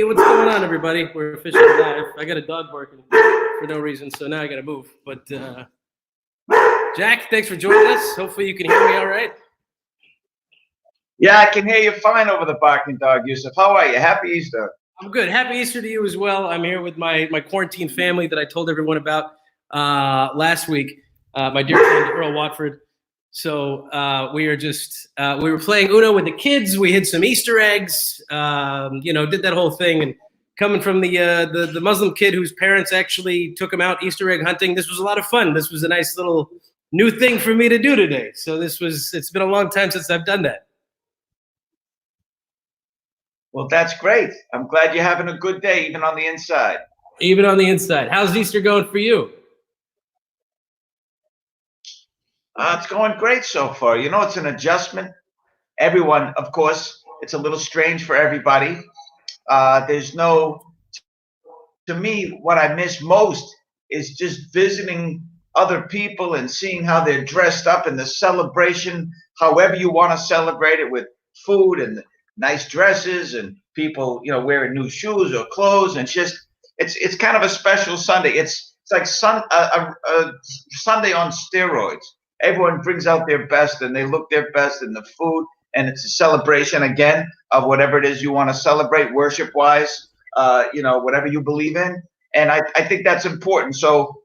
what's going on, everybody? We're officially live. I got a dog barking for no reason, so now I got to move. But Jack, thanks for joining us. Hopefully you can hear me all right. Yeah, I can hear you fine over the barking dog, Yusuf. How are you? Happy Easter. I'm good. Happy Easter to you as well. I'm here with my quarantine family that I told everyone about last week. My dear friend Earl Watford. So we were playing Uno with the kids. We hid some Easter eggs. Did that whole thing. And coming from the Muslim kid whose parents actually took him out Easter egg hunting, this was a lot of fun. This was a nice little new thing for me to do today. So it's been a long time since I've done that. Well, that's great. I'm glad you're having a good day, even on the inside. Even on the inside. How's Easter going for you? It's going great so far. You know, it's an adjustment. Everyone, of course, it's a little strange for everybody. To me, what I miss most is just visiting other people and seeing how they're dressed up in the celebration, however you want to celebrate it, with food and nice dresses and people, wearing new shoes or clothes, and it's kind of a special Sunday. It's like a Sunday on steroids. Everyone brings out their best and they look their best in the food, and it's a celebration again of whatever it is you want to celebrate, worship-wise, whatever you believe in, and I think that's important. So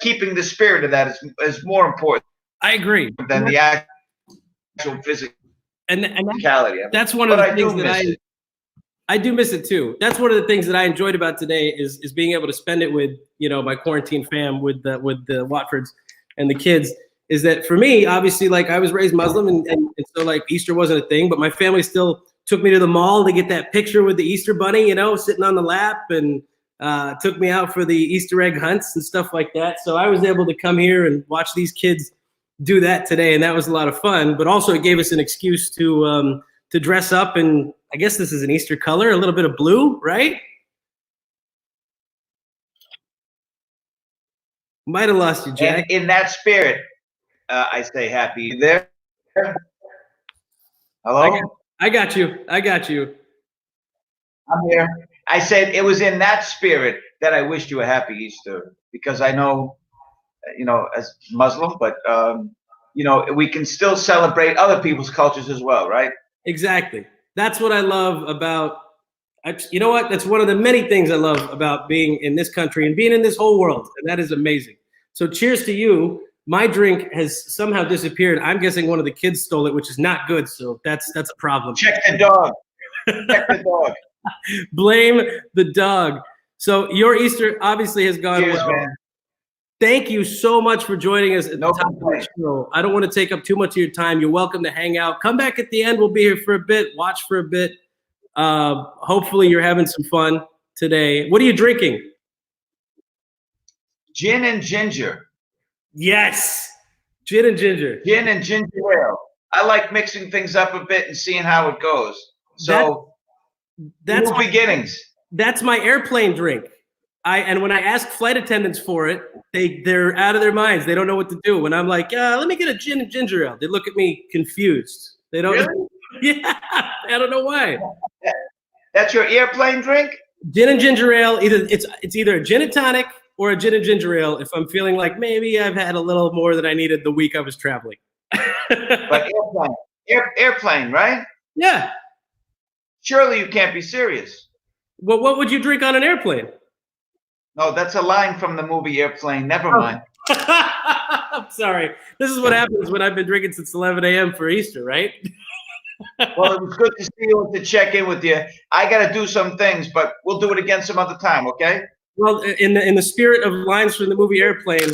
keeping the spirit of that is more important. I agree. Than the actual physical. And that's one of the things that I do miss it too. That's one of the things that I enjoyed about today is being able to spend it with, my quarantine fam, with the Watfords and the kids. Is that for me, obviously, like, I was raised Muslim and so like Easter wasn't a thing, but my family still took me to the mall to get that picture with the Easter bunny, sitting on the lap, and took me out for the Easter egg hunts and stuff like that. So I was able to come here and watch these kids do that today, and that was a lot of fun. But also it gave us an excuse to dress up, and I guess this is an Easter color, a little bit of blue, right? Might have lost you, Jack. And in that spirit, I say happy. You there? Hello? I got you. I'm here. I said it was in that spirit that I wished you a happy Easter, because I know, as Muslim, but we can still celebrate other people's cultures as well, right? Exactly. That's what I love about, you know what? That's one of the many things I love about being in this country and being in this whole world. And that is amazing. So cheers to you. My drink has somehow disappeared. I'm guessing one of the kids stole it, which is not good. So that's a problem. Check the dog. Check the dog. Blame the dog. So your Easter obviously has gone well. Man. Thank you so much for joining us at the top of the show. I don't want to take up too much of your time. You're welcome to hang out. Come back at the end. We'll be here for a bit. Watch for a bit. Hopefully you're having some fun today. What are you drinking? Gin and ginger. Yes. Gin and ginger. Gin and ginger ale. I like mixing things up a bit and seeing how it goes. So that's new beginnings. That's my airplane drink. And when I ask flight attendants for it, they're out of their minds. They don't know what to do. When I'm like, let me get a gin and ginger ale, they look at me confused. They don't. Really? Yeah, I don't know why. That's your airplane drink? Gin and ginger ale. It's either a gin and tonic or a gin and ginger ale if I'm feeling like maybe I've had a little more than I needed the week I was traveling. But airplane, right? Yeah. Surely you can't be serious. Well, what would you drink on an airplane? No, that's a line from the movie Airplane. Never mind. I'm sorry. This is what happens when I've been drinking since 11 a.m. for Easter, right? Well, it was good to see you and to check in with you. I got to do some things, but we'll do it again some other time, okay? Well, in the spirit of lines from the movie Airplane,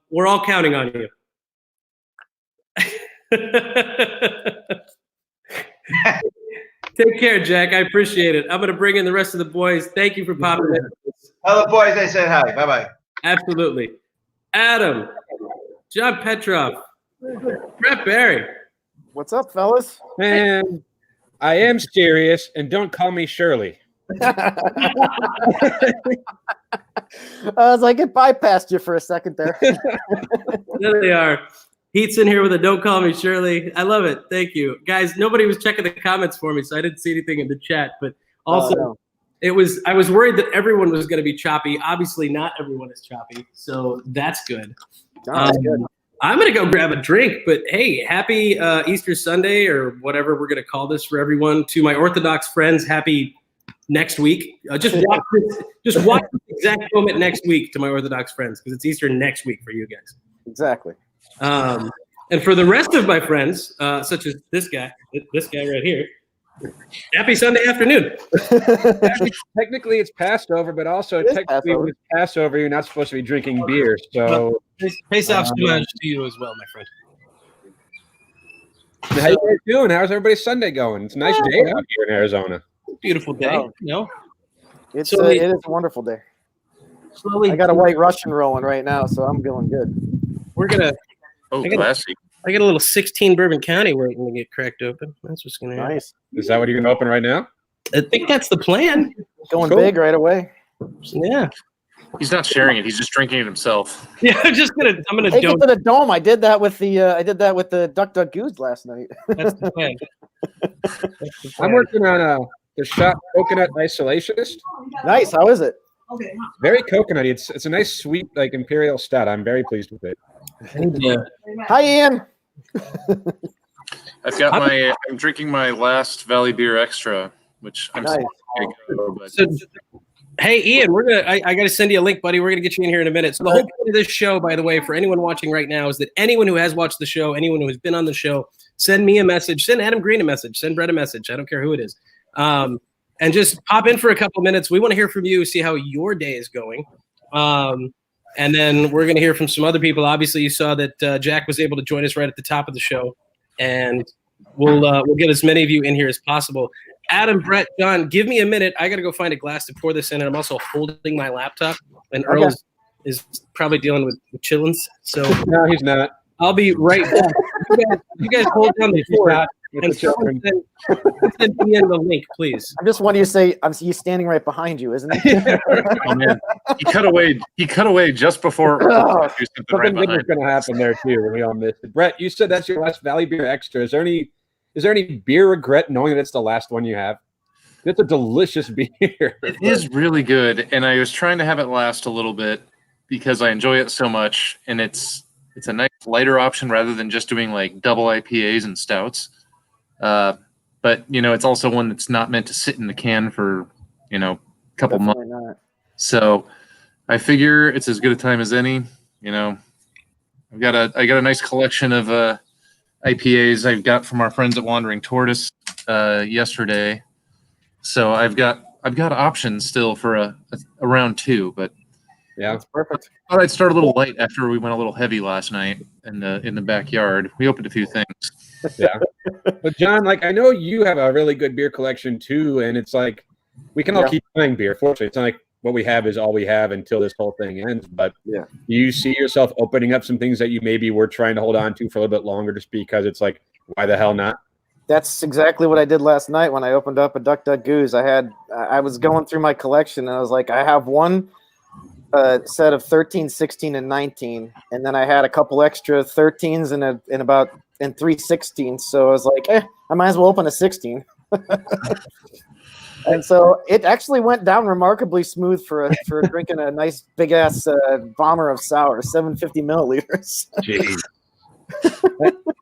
we're all counting on you. Take care, Jack. I appreciate it. I'm going to bring in the rest of the boys. Thank you for popping in. Hello, boys. I said hi. Bye-bye. Absolutely. Adam, John Petrov, Brett Barry. What's up, fellas? Man, I am serious, and don't call me Shirley. I was like, it bypassed you for a second there. There they are. Heat's in here with a "Don't call me Shirley." I love it. Thank you, guys. Nobody was checking the comments for me, so I didn't see anything in the chat. But also, I was worried that everyone was going to be choppy. Obviously, not everyone is choppy, so that's good. That's good. I'm going to go grab a drink, but hey, happy Easter Sunday or whatever we're going to call this for everyone. To my Orthodox friends, happy next week. Just watch this exact moment next week to my Orthodox friends because it's Easter next week for you guys. Exactly. And for the rest of my friends, such as this guy right here, happy Sunday afternoon. Technically, it's Passover, but also technically with Passover, you're not supposed to be drinking beer. So Pesach to you as well, my friend. How you guys doing? How's everybody's Sunday going? It's a nice day out here in Arizona. Beautiful day. Wow. You know? It is a wonderful day. I got a white Russian rolling right now, so I'm feeling good. We're gonna. Classy. I got a little 16 Bourbon County waiting to get cracked open. That's what's gonna happen. Nice. Is that what you're gonna open right now? I think that's the plan. Going big right away. Yeah. He's not sharing it. He's just drinking it himself. Yeah, I'm gonna take it to the dome. I did that with the Duck Duck Goose last night. That's the plan. I'm working on the shot coconut isolationist. Nice. How is it? Very coconutty. It's a nice sweet like imperial stout. I'm very pleased with it. Yeah. Hi, Ian. I'm drinking my last Valley Beer Extra, which I'm nice. Hey, Ian, I got to send you a link, buddy. We're going to get you in here in a minute. So the whole point of this show, by the way, for anyone watching right now, is that anyone who has watched the show, anyone who has been on the show, send me a message, send Adam Green a message, send Brett a message. I don't care who it is. And just pop in for a couple minutes. We want to hear from you, see how your day is going. And then we're going to hear from some other people. Obviously, you saw that Jack was able to join us right at the top of the show. And we'll get as many of you in here as possible. Adam, Brett, John, give me a minute. I got to go find a glass to pour this in, and I'm also holding my laptop. And Earl is probably dealing with chillins. So no, he's not. I'll be right back. You guys hold down the fort and send Ian the link, please. I just want you to say, he's standing right behind you, isn't he? Oh man, he cut away just before. Something big was going to happen there too. We all missed it. Brett, you said that's your last Valley Beer Extra. Is there any beer regret knowing that it's the last one you have? It's a delicious beer. It is really good, and I was trying to have it last a little bit because I enjoy it so much, and it's a nice lighter option rather than just doing like double IPAs and stouts. But it's also one that's not meant to sit in the can for a couple months. Not. So I figure it's as good a time as any. I got a nice collection of IPAs I got from our friends at Wandering Tortoise yesterday. So I've got options still for a round two, but yeah, that's perfect. I thought I'd start a little light after we went a little heavy last night in the backyard. We opened a few things. Yeah, but John, I know you have a really good beer collection too, and it's like we can all keep buying beer. Fortunately, it's not like what we have is all we have until this whole thing ends. But do you see yourself opening up some things that you maybe were trying to hold on to for a little bit longer, just because it's like, why the hell not? That's exactly what I did last night when I opened up a Duck Duck Goose. I was going through my collection and I was like, I have one set of 13, 16, and 19, and then I had a couple extra 13s and 3 16s. So I was like, I might as well open a 16. And so it actually went down remarkably smooth for drinking a nice big ass bomber of sour, 750 milliliters. Jeez.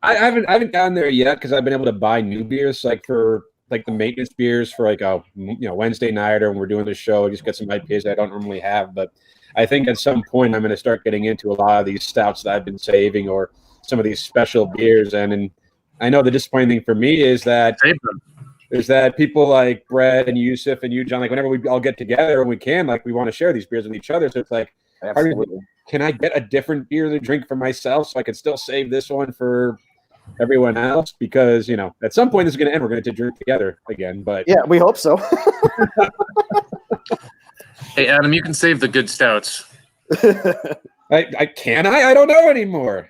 I haven't gotten there yet because I've been able to buy new beers for the maintenance beers for a Wednesday night or when we're doing the show. I just get some IPAs I don't normally have, but I think at some point I'm going to start getting into a lot of these stouts that I've been saving or some of these special beers. And I know the disappointing thing for me is that people like Brett and Yusuf and you, John, whenever we all get together and we can, we want to share these beers with each other. So it's like, can I get a different beer to drink for myself so I can still save this one for everyone else? Because, at some point this is going to end. We're going to drink together again. But yeah, we hope so. Hey, Adam, you can save the good stouts. I don't know anymore.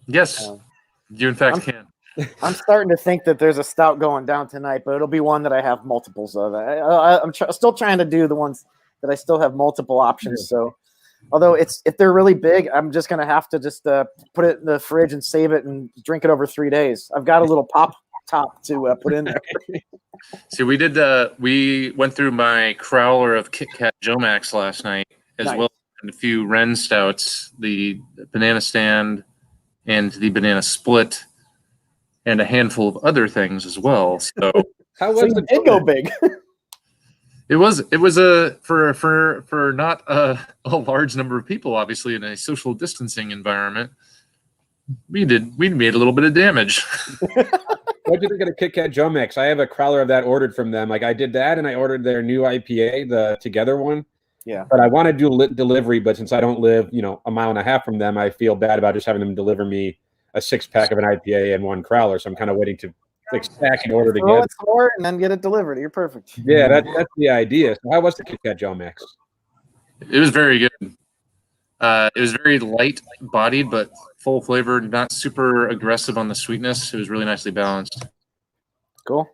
Yes, you in fact can. I'm starting to think that there's a stout going down tonight, but it'll be one that I have multiples of. I'm still trying to do the ones that I still have multiple options. So, although if they're really big, I'm just going to have to just put it in the fridge and save it and drink it over 3 days. I've got a little pop top to put in there. See, we went through my crowler of Kit Kat Joe Max last night, as Nice. well as a few Ren Stouts, the banana stand and the banana split, and a handful of other things as well. So How So was you it? did go big. it was a for not a large number of people, obviously in a social distancing environment. We made a little bit of damage. What did you think of the Kit Kat Joe Mix? I have a crowler of that ordered from them. Like I did that, and I ordered their new IPA, the Together one. Yeah. But I want to do delivery, but since I don't live, a mile and a half from them, I feel bad about just having them deliver me a 6-pack of an IPA and one crowler. So I'm kind of waiting to stack and order Throw together. it somewhere and then get it delivered. You're perfect. Yeah, that's the idea. So how was the Kit Kat Joe Mix? It was very good. It was very light bodied, but full flavored, not super aggressive on the sweetness. It was really nicely balanced. Cool.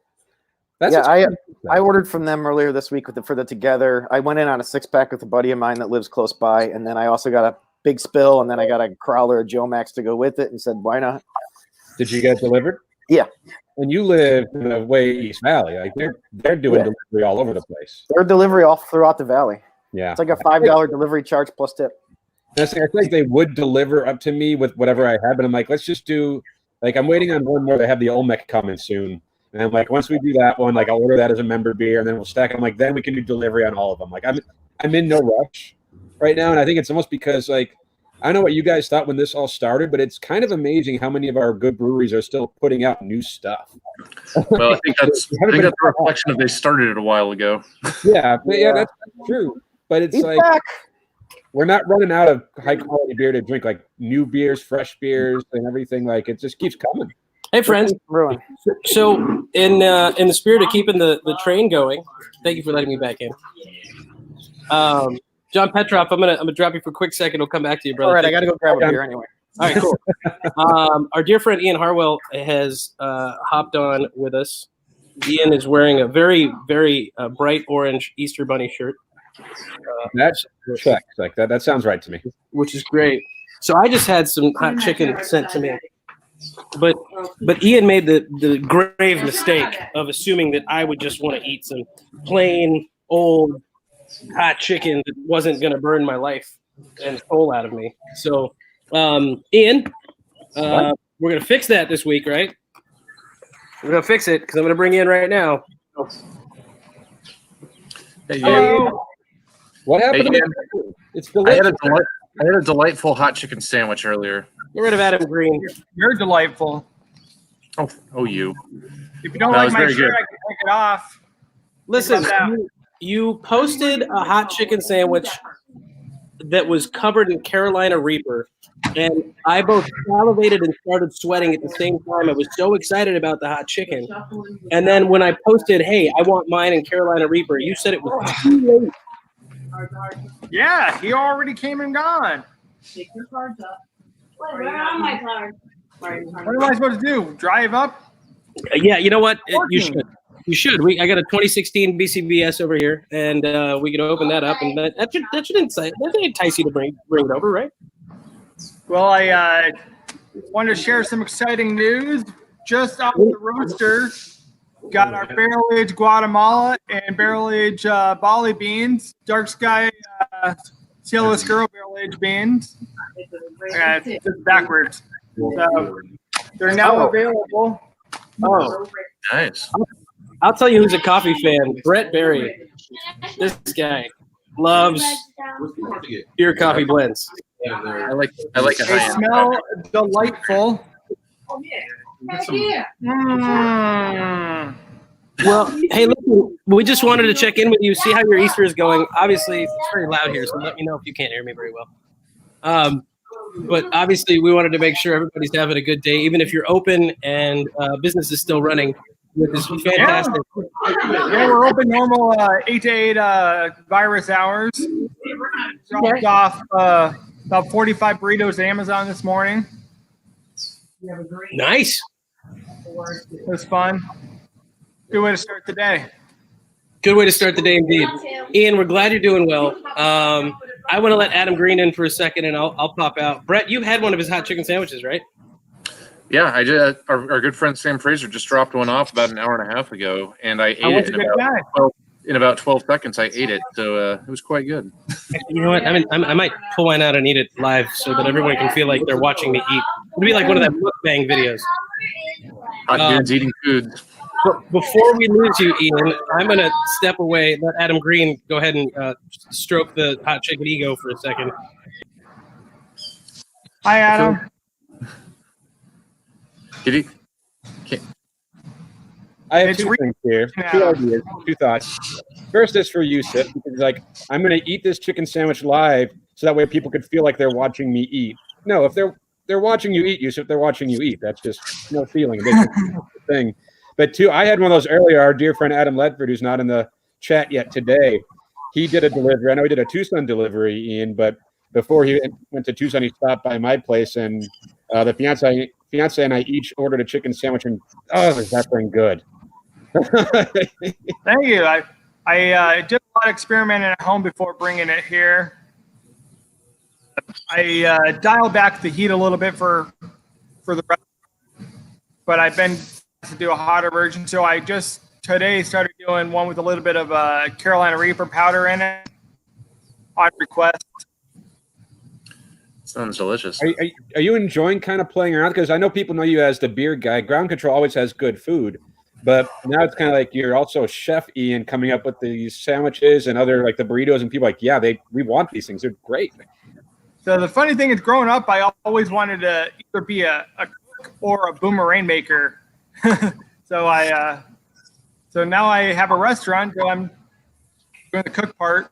That's I ordered from them earlier this week for the Together. I went in on a 6-pack with a buddy of mine that lives close by, and then I also got a big spill, and then I got a crowler of Joe Max to go with it, and said, why not? Did you get it delivered? Yeah. And you live in the way East Valley. Like they're doing delivery all over the place. Their delivery all throughout the valley. Yeah. It's like a $5 delivery charge plus tip. I feel like they would deliver up to me with whatever I have, but I'm like, let's just do, like, I'm waiting on one more. They have the Olmec coming soon. And I'm like, once we do that one, like, I'll order that as a member beer, and then we'll stack it. I'm like, then we can do delivery on all of them. Like, I'm in no rush right now, and I think it's almost because, like, I don't know what you guys thought when this all started, but it's kind of amazing how many of our good breweries are still putting out new stuff. Well, I think that's a reflection of they started it a while ago. Yeah, that's true. But it's like back. We're not running out of high quality beer to drink, like new beers, fresh beers, and everything. Like it just keeps coming. Hey, friends. So, in the spirit of keeping the train going, thank you for letting me back in. John Petroff, I'm gonna drop you for a quick second. I'll come back to you, brother. All right, I got to go grab a beer anyway. All right, cool. Our dear friend Ian Harwell has hopped on with us. Ian is wearing a very, very bright orange Easter Bunny shirt. That's check. Like that sounds right to me. Which is great. So I just had some hot chicken sent to me. But Ian made the grave mistake of assuming that I would just want to eat some plain old hot chicken that wasn't going to burn my life and soul out of me. So, Ian, we're going to fix that this week, right? We're going to fix it because I'm going to bring you in right now. Hey, Ian. What happened? Hey, it's delicious. I had a delightful hot chicken sandwich earlier. Get rid of Adam Green. You're delightful. Oh, you. If you don't That like was my very shirt, good. I can take it off. Listen, you posted a hot chicken sandwich that was covered in Carolina Reaper, and I both salivated and started sweating at the same time. I was so excited about the hot chicken. And then when I posted, hey, I want mine in Carolina Reaper, you said it was too late. Yeah, he already came and gone. Take your cards up. Where are my cards? What am I supposed to do? Drive up? Yeah, you know what? You should. You should. I got a 2016 BCBS over here, and we could open that up, and that should entice you to bring it over, right? Well, I wanted to share some exciting news. Just off the roaster, got our barrel-aged Guatemala and barrel-aged Bali beans, dark sky Cielo Oscuro barrel-aged beans. It's backwards. So they're now available. Oh, Nice. I'll tell you who's a coffee fan. Brett Berry. This guy loves pure coffee blends. I like a They high end. smell delightful. Well, hey, listen, we just wanted to check in with you, see how your Easter is going. Obviously, it's very loud here, so let me know if you can't hear me very well. But obviously, we wanted to make sure everybody's having a good day, even if you're open and business is still running. With this fantastic. Yeah, we're open normal 8 to 8 virus hours. Dropped off about 45 burritos to Amazon this morning. Nice. It was fun. Good way to start the day. Good way to start the day, indeed. Ian, we're glad you're doing well. I want to let Adam Green in for a second, and I'll pop out. Brett, you had one of his hot chicken sandwiches, right? Yeah, I did. Our good friend Sam Fraser just dropped one off about an hour and a half ago, and I ate it in about 12 seconds. I ate it, so it was quite good. You know what? I might pull one out and eat it live so that everyone can feel like they're watching me eat. It'll be like one of them mukbang videos. Hot dudes eating food. Before we lose you, Ian, I'm going to step away. Let Adam Green go ahead and stroke the hot chicken ego for a second. Hi, Adam. Did he? Okay. I have two things here, two ideas, two thoughts. First is for Yusuf, because like I'm going to eat this chicken sandwich live, so that way people could feel like they're watching me eat. No, if they're watching you eat, Yusuf, they're watching you eat. That's just no feeling. That's the thing. But two, I had one of those earlier. Our dear friend Adam Ledford, who's not in the chat yet today, he did a delivery. I know he did a Tucson delivery, Ian, but before he went to Tucson, he stopped by my place, and the fiance and I each ordered a chicken sandwich, and is that thing good? Thank you. I did a lot of experimenting at home before bringing it here. I dialed back the heat a little bit for the rest, but I've been to do a hotter version. So I just today started doing one with a little bit of Carolina Reaper powder in it on request. Sounds delicious. Are you enjoying kind of playing around? Because I know people know you as the beer guy. Ground Control always has good food, but now it's kind of like you're also Chef Ian coming up with these sandwiches and other like the burritos, and people are like, yeah, we want these things. They're great. So the funny thing is, growing up, I always wanted to either be a cook or a boomerang maker. So now I have a restaurant, so I'm doing the cook part.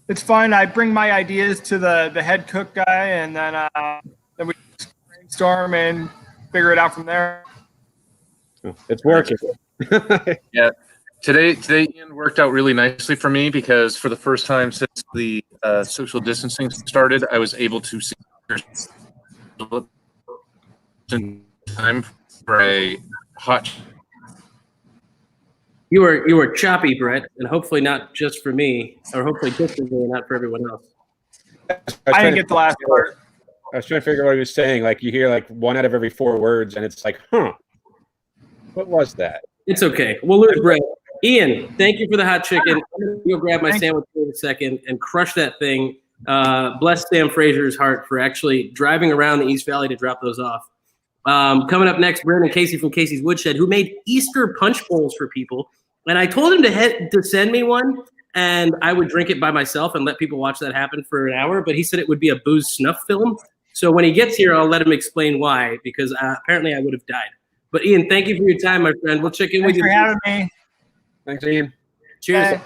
It's fun. I bring my ideas to the head cook guy, and then we brainstorm and figure it out from there. It's working. Yeah. Today, Ian, worked out really nicely for me because for the first time since the social distancing started, I was able to see time for a hot. You were choppy, Brett, and hopefully not just for me, or hopefully just for me, and not for everyone else. I didn't get the last part. I was trying to figure out what he was saying. Like you hear like one out of every 4 words, and it's like, what was that? It's okay. We'll lose Brett. Ian, thank you for the hot chicken. I'm going to go grab my sandwich for a second and crush that thing. Bless Sam Fraser's heart for actually driving around the East Valley to drop those off. Coming up next, Brandon Casey from Casey's Woodshed, who made Easter punch bowls for people. And I told him to send me one, and I would drink it by myself and let people watch that happen for an hour. But he said it would be a booze snuff film. So when he gets here, I'll let him explain why, because apparently I would have died. But Ian, thank you for your time, my friend. We'll check in with you. Thanks for having me. Thanks, Ian. Cheers.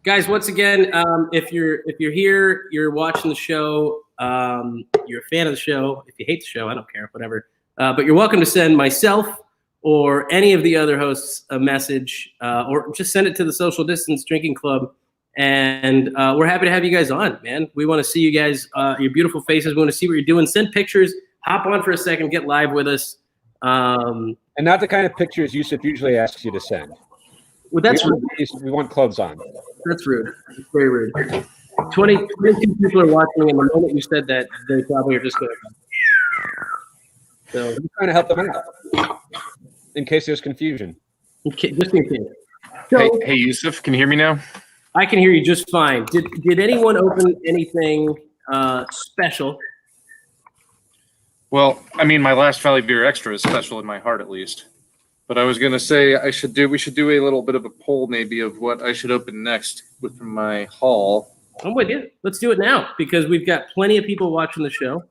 Guys, once again, if you're here, you're watching the show, you're a fan of the show. If you hate the show, I don't care, whatever. But you're welcome to send myself or any of the other hosts a message, or just send it to the Social Distance Drinking Club. And we're happy to have you guys on, man. We want to see you guys, your beautiful faces. We want to see what you're doing. Send pictures. Hop on for a second. Get live with us. And not the kind of pictures Yusuf usually asks you to send. Well, that's rude. We want clothes on. That's rude. It's very rude. 22 people are watching, and the moment you said that, they probably are just going to. So I'm trying to help them out in case there's confusion. Okay, just in case. So, Hey, Yusuf, can you hear me now? I can hear you just fine. Did anyone open anything special? Well, I mean, my last Valley Beer Extra is special in my heart, at least. But I was gonna say we should do a little bit of a poll, maybe, of what I should open next from my haul. I'm with you. Let's do it now because we've got plenty of people watching the show.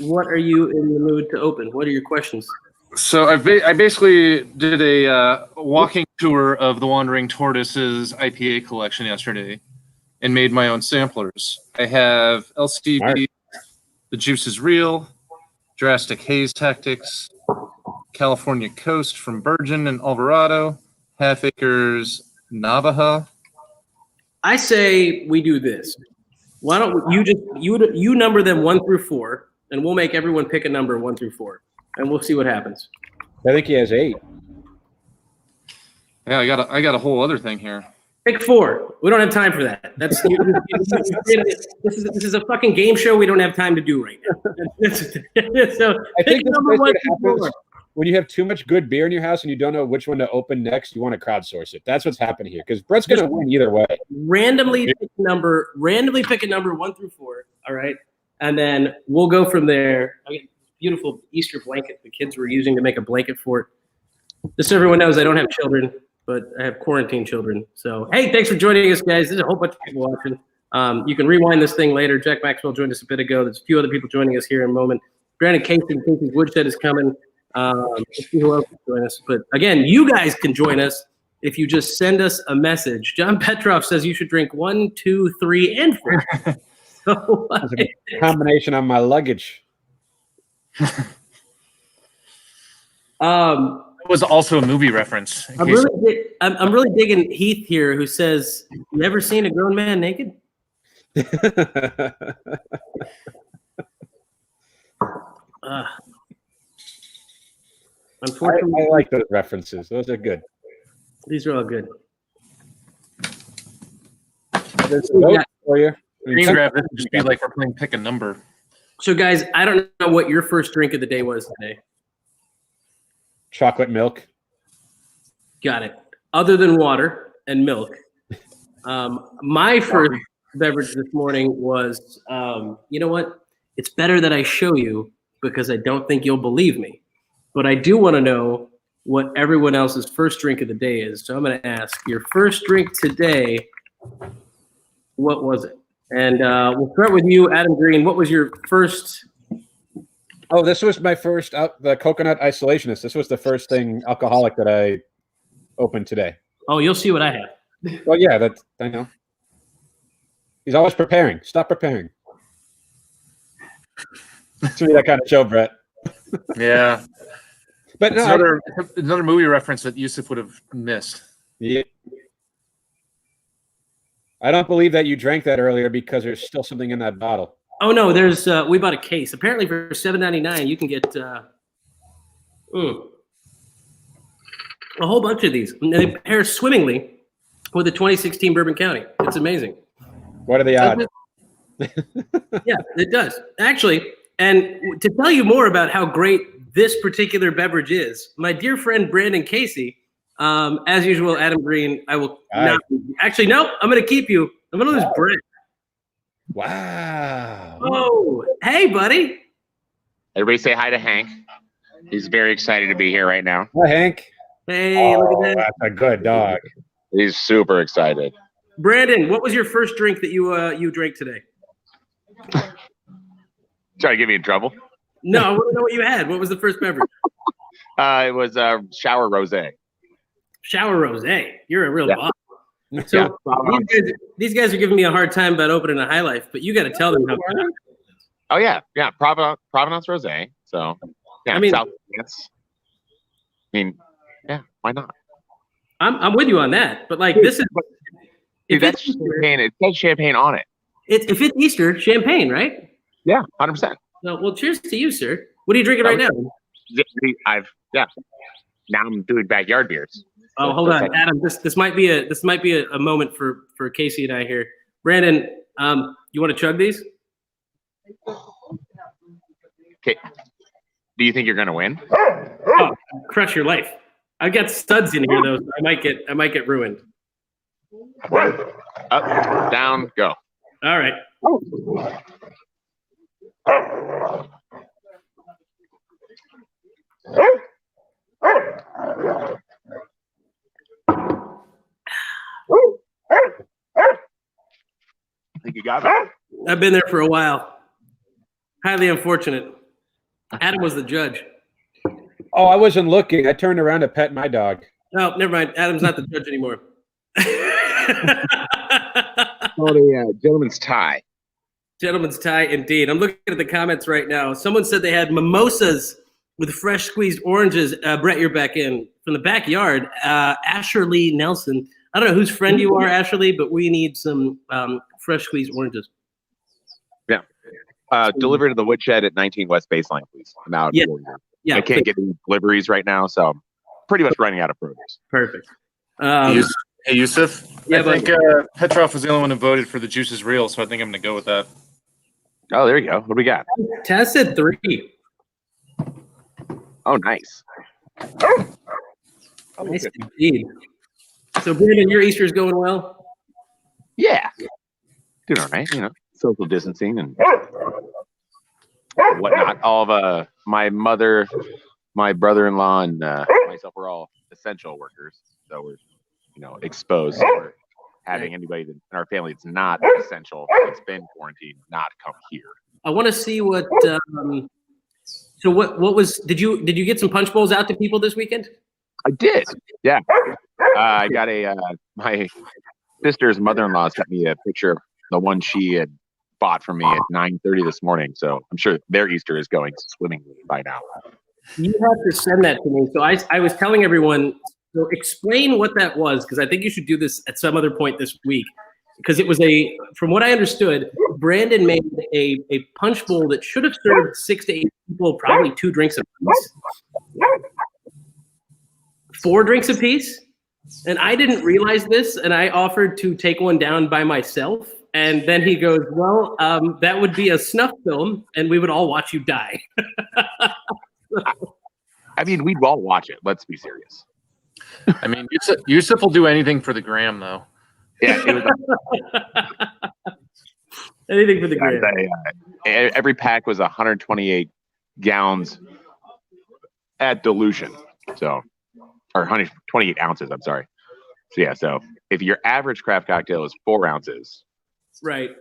What are you in the mood to open? What are your questions? So I basically did a walking tour of the Wandering Tortoise's IPA collection yesterday and made my own samplers. I have LCB, The Juice is Real, Drastic Haze Tactics, California Coast from Virgin and Alvarado, Half Acres Navajo. I say we do this. Why don't you number them 1 through 4, and we'll make everyone pick a number 1 through 4, and we'll see what happens. I think he has 8. Yeah, I got a whole other thing here. Pick 4. We don't have time for that. That's this is a fucking game show we don't have time to do right now. So I think this number is 1 what happens when you have too much good beer in your house and you don't know which one to open next. You want to crowdsource it. That's what's happening here because Brett's going to win either way. Randomly pick a number 1 through 4. All right, and then we'll go from there. I mean, beautiful Easter blanket the kids were using to make a blanket fort. Just so everyone knows, I don't have children, but I have quarantine children. So, hey, thanks for joining us, guys. There's a whole bunch of people watching. You can rewind this thing later. Jack Maxwell joined us a bit ago. There's a few other people joining us here in a moment. Brandon Casey, Casey's Woodshed is coming. Let's see who else can join us. But, again, you guys can join us if you just send us a message. John Petrov says you should drink 1, 2, 3, and 4. So, a combination on my luggage. It was also a movie reference. I'm really digging Heath here, who says, "You ever seen a grown man naked?" Unfortunately, I like those references. Those are good. These are all good. There's a vote for you. Green grab this would just be like we're playing pick a number. So, guys, I don't know what your first drink of the day was today. Chocolate milk. Got it. Other than water and milk. My first beverage this morning was, you know what? It's better that I show you because I don't think you'll believe me. But I do want to know what everyone else's first drink of the day is. So I'm going to ask your first drink today, what was it? And we'll start with you, Adam Green. What was your first? Oh, this was my first, the coconut isolationist. This was the first thing alcoholic that I opened today. Oh, you'll see what I have. Well, yeah, I know. He's always preparing. Stop preparing. It's really that kind of show, Brett. Yeah. But no, another movie reference that Yusuf would have missed. Yeah. I don't believe that you drank that earlier because there's still something in that bottle. Oh no, there's we bought a case. Apparently for $7.99 you can get a whole bunch of these. And they pair swimmingly with the 2016 Bourbon County. It's amazing. What are the odds? Yeah, it does. Actually, and to tell you more about how great this particular beverage is, my dear friend Brandon Casey, as usual, Adam Green, I will not. Actually, no, I'm going to keep you. I'm going to lose Brett. Wow. Oh, hey, buddy. Everybody say hi to Hank. He's very excited to be here right now. Hi, Hank. Hey, look at that. That's a good dog. He's super excited. Brandon, what was your first drink that you drank today? Try to get me in trouble? No, I want to know what you had. What was the first beverage? It was shower rosé. Shower rosé. You're a real boss. So these guys are giving me a hard time about opening a High Life, but you got to tell them how. Oh yeah, Provenance rosé. So yeah, I mean, South France. I mean, yeah, why not? I'm with you on that, but like this is. Dude, that's champagne. It says champagne on it. If it's Easter, champagne, right? Yeah, 100%. So, well, cheers to you, sir. What are you drinking right now? Now I'm doing backyard beers. Oh, hold on, Adam. This might be a moment for Casey and I here. Brandon, you want to chug these? Okay. Do you think you're gonna win? Oh, crush your life. I've got studs in here though. So I might get ruined. Up, down, go. All right. I think you got it. I've been there for a while. Highly unfortunate. Adam was the judge. Oh, I wasn't looking. I turned around to pet my dog. Oh, never mind. Adam's not the judge anymore. Oh, the gentleman's tie. Gentleman's tie, indeed. I'm looking at the comments right now. Someone said they had mimosas with fresh squeezed oranges. Brett, you're back in. From the backyard, Asherly Nelson. I don't know whose friend you are, Asherly, but we need some fresh squeezed oranges. Yeah. Deliver to the woodshed at 19 West Baseline, please. I'm out. Yeah. I can't get any deliveries right now, so I'm pretty much running out of produce. Perfect. Hey, Yusuf. Yeah, I think Petrov was the only one who voted for the juice is real, so I think I'm going to go with that. Oh, there you go. What do we got? Taz said 3. Oh, nice. Nice indeed. So, Brandon, your Easter's going well? Yeah. Doing all right, social distancing and whatnot. All of my mother, my brother-in-law, and myself, we're all essential workers. So we're, exposed. So we're having anybody in our family that's not essential, that's been quarantined, not come here. I want to see what. So what was? Did you get some punch bowls out to people this weekend? I did. Yeah. I got my sister's mother-in-law sent me a picture of the one she had bought for me at 9:30 this morning. So I'm sure their Easter is going swimmingly by now. You have to send that to me. So I was telling everyone. So explain what that was, because I think you should do this at some other point this week. Because it was from what I understood, Brandon made a punch bowl that should have served 6 to 8 people, probably 2 drinks apiece. 4 drinks apiece? And I didn't realize this, and I offered to take one down by myself. And then he goes, well, that would be a snuff film, and we would all watch you die. I mean, we'd all watch it. Let's be serious. I mean, Yusuf will do anything for the gram, though. Yeah, it was anything for the gram. Every pack was 128 gallons at dilution. So, or 128 ounces, I'm sorry. So, yeah, so if your average craft cocktail is 4 ounces, right,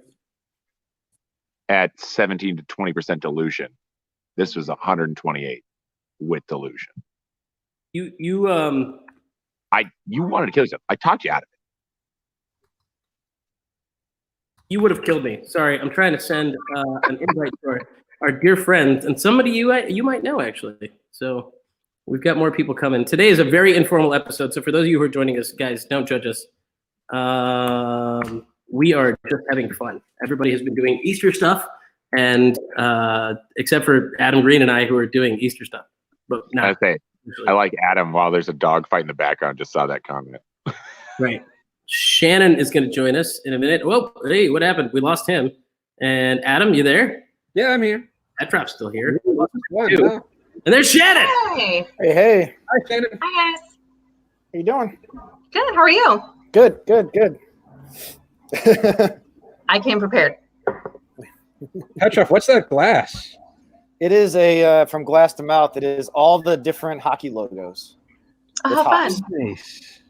at 17 to 20% dilution, this was 128 with dilution. You wanted to kill yourself. I talked you out of it. You would have killed me. Sorry, I'm trying to send an invite to our dear friends and somebody you might know, actually. So we've got more people coming. Today is a very informal episode. So for those of you who are joining us, guys, don't judge us. We are just having fun. Everybody has been doing Easter stuff, and except for Adam Green and I, who are doing Easter stuff. But now, I like Adam while there's a dog fight in the background. Just saw that comment. Right. Shannon is going to join us in a minute. Whoa, hey, what happened? We lost him. And Adam, you there? Yeah, I'm here. Petrov's still here. And there's Shannon. Hey. Hey. Hi, Shannon. Hi, guys. How you doing? Good. How are you? Good. I came prepared. Petrov, what's that glass? It is a from glass to mouth. It is all the different hockey logos. Oh, how fun. Nice.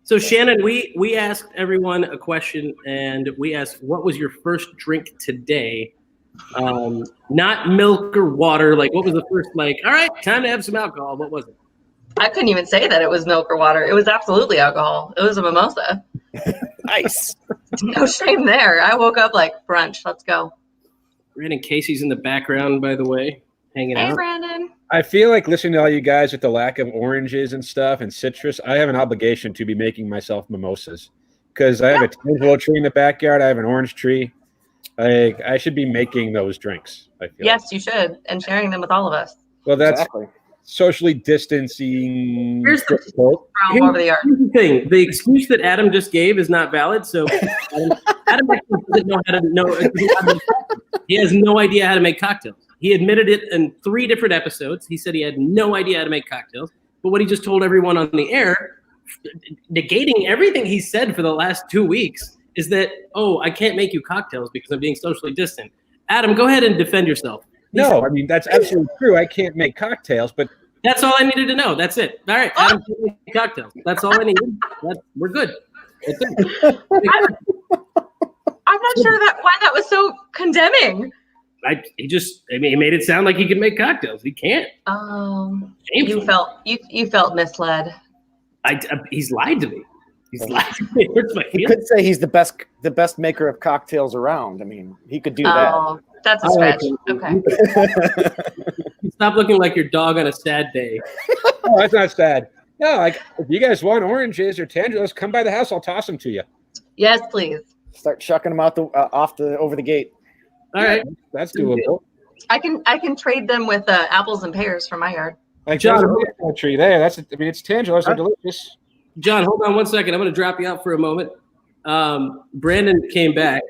So Shannon, we asked everyone a question, and we asked, what was your first drink today? Not milk or water. Like, what was the first, all right, time to have some alcohol. What was it? I couldn't even say that it was milk or water. It was absolutely alcohol. It was a mimosa. Nice. No shame there. I woke up like, brunch, let's go. Brandon Casey's in the background, by the way, hanging out. Hey, Brandon. I feel like listening to all you guys with the lack of oranges and stuff and citrus, I have an obligation to be making myself mimosas because I have a tangerine tree in the backyard. I have an orange tree. I should be making those drinks. I feel Yes, you should, and sharing them with all of us. Well, that's Exactly. socially distancing. Here's the Over the yard. Here's the thing. The excuse that Adam just gave is not valid. So Adam actually doesn't know how to know. He has no idea how to make cocktails. He admitted it in 3 different episodes. He said he had no idea how to make cocktails. But what he just told everyone on the air, negating everything he said for the last 2 weeks, is that, I can't make you cocktails because I'm being socially distant. Adam, go ahead and defend yourself. No, I mean, that's absolutely true. I can't make cocktails, but that's all I needed to know. That's it. All right, Adam can make cocktails. That's all I needed. We're good. That's it. I'm not sure why that was so condemning. He made it sound like he can make cocktails. He can't. You felt misled. He's lied to me. He's lied to me. It hurts my He feelings. could say he's the best maker of cocktails around. I mean, he could do that. Oh, that's a stretch. Okay. Stop looking like your dog on a sad day. Oh, that's not sad. No, if you guys want oranges or tangerines, come by the house. I'll toss them to you. Yes, please. Start chucking them out over the gate. All right, that's doable. I can trade them with apples and pears from my yard. Like John, tree there. It's tangerines. They're delicious. John, hold on one second. I'm going to drop you out for a moment. Brandon came back.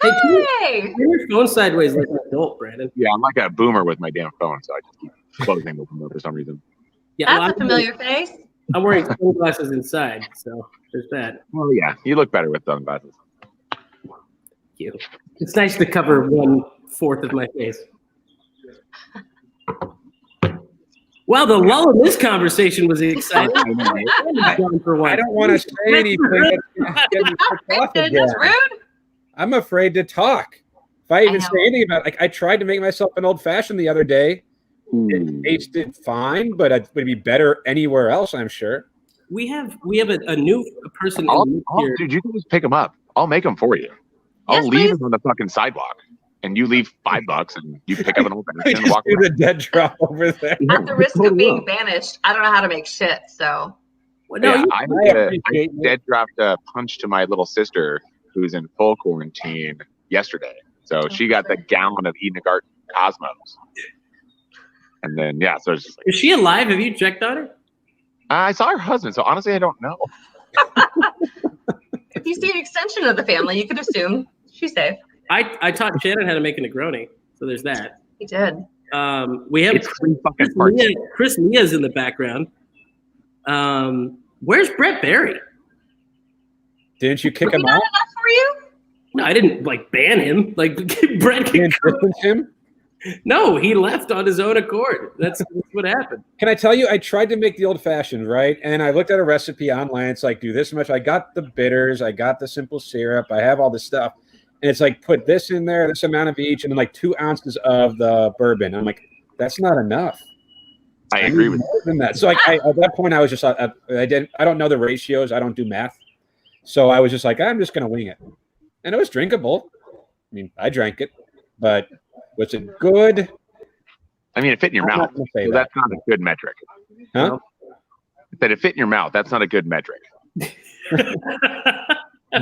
Hey, turn your phone sideways like an adult, Brandon. Yeah, I'm like a boomer with my damn phone, so I just keep closing them for some reason. Yeah, That's a familiar face. I'm wearing sunglasses inside, so there's that. Well, yeah, you look better with sunglasses. Thank you. It's nice to cover 1/4 of my face. Well, the lull in this conversation was exciting. I don't want to say anything. That's rude. I'm afraid to talk. If I even say anything about it, I tried to make myself an old fashioned the other day. It tasted fine, but it would be better anywhere else, I'm sure. We have a new person here. Dude, you can just pick them up. I'll make them for you. I'll leave them on the fucking sidewalk, and you leave $5, and you pick up an old fashioned and walk do away. the dead drop over there. At the risk of being banished, I don't know how to make shit. So, I dead dropped a punch to my little sister who's in full quarantine yesterday. So she got the gallon of Eden Garden Cosmos. And then, so it's just like, is she alive? Have you checked on her? I saw her husband, so honestly, I don't know. if you see an extension of the family, you could assume she's safe. I taught Shannon how to make a Negroni, so there's that. He did. We have Chris Leah's in the background. Where's Brett Barry? Didn't you kick him not out? Enough for you? No, I didn't ban him. Brett can him. No, he left on his own accord. That's what happened. Can I tell you, I tried to make the old fashioned, right? And I looked at a recipe online. It's like, do this much. I got the bitters. I got the simple syrup. I have all this stuff. And it's like, put this in there, this amount of each, and then 2 ounces of the bourbon. I'm like, that's not enough. I agree with more than that. So at that point, I was just, I don't know the ratios. I don't do math. So I was just like, I'm just going to wing it. And it was drinkable. I mean, I drank it, but was it good? I mean, it fit in your mouth. So that's not a good metric. Huh? That it fit in your mouth. That's not a good metric.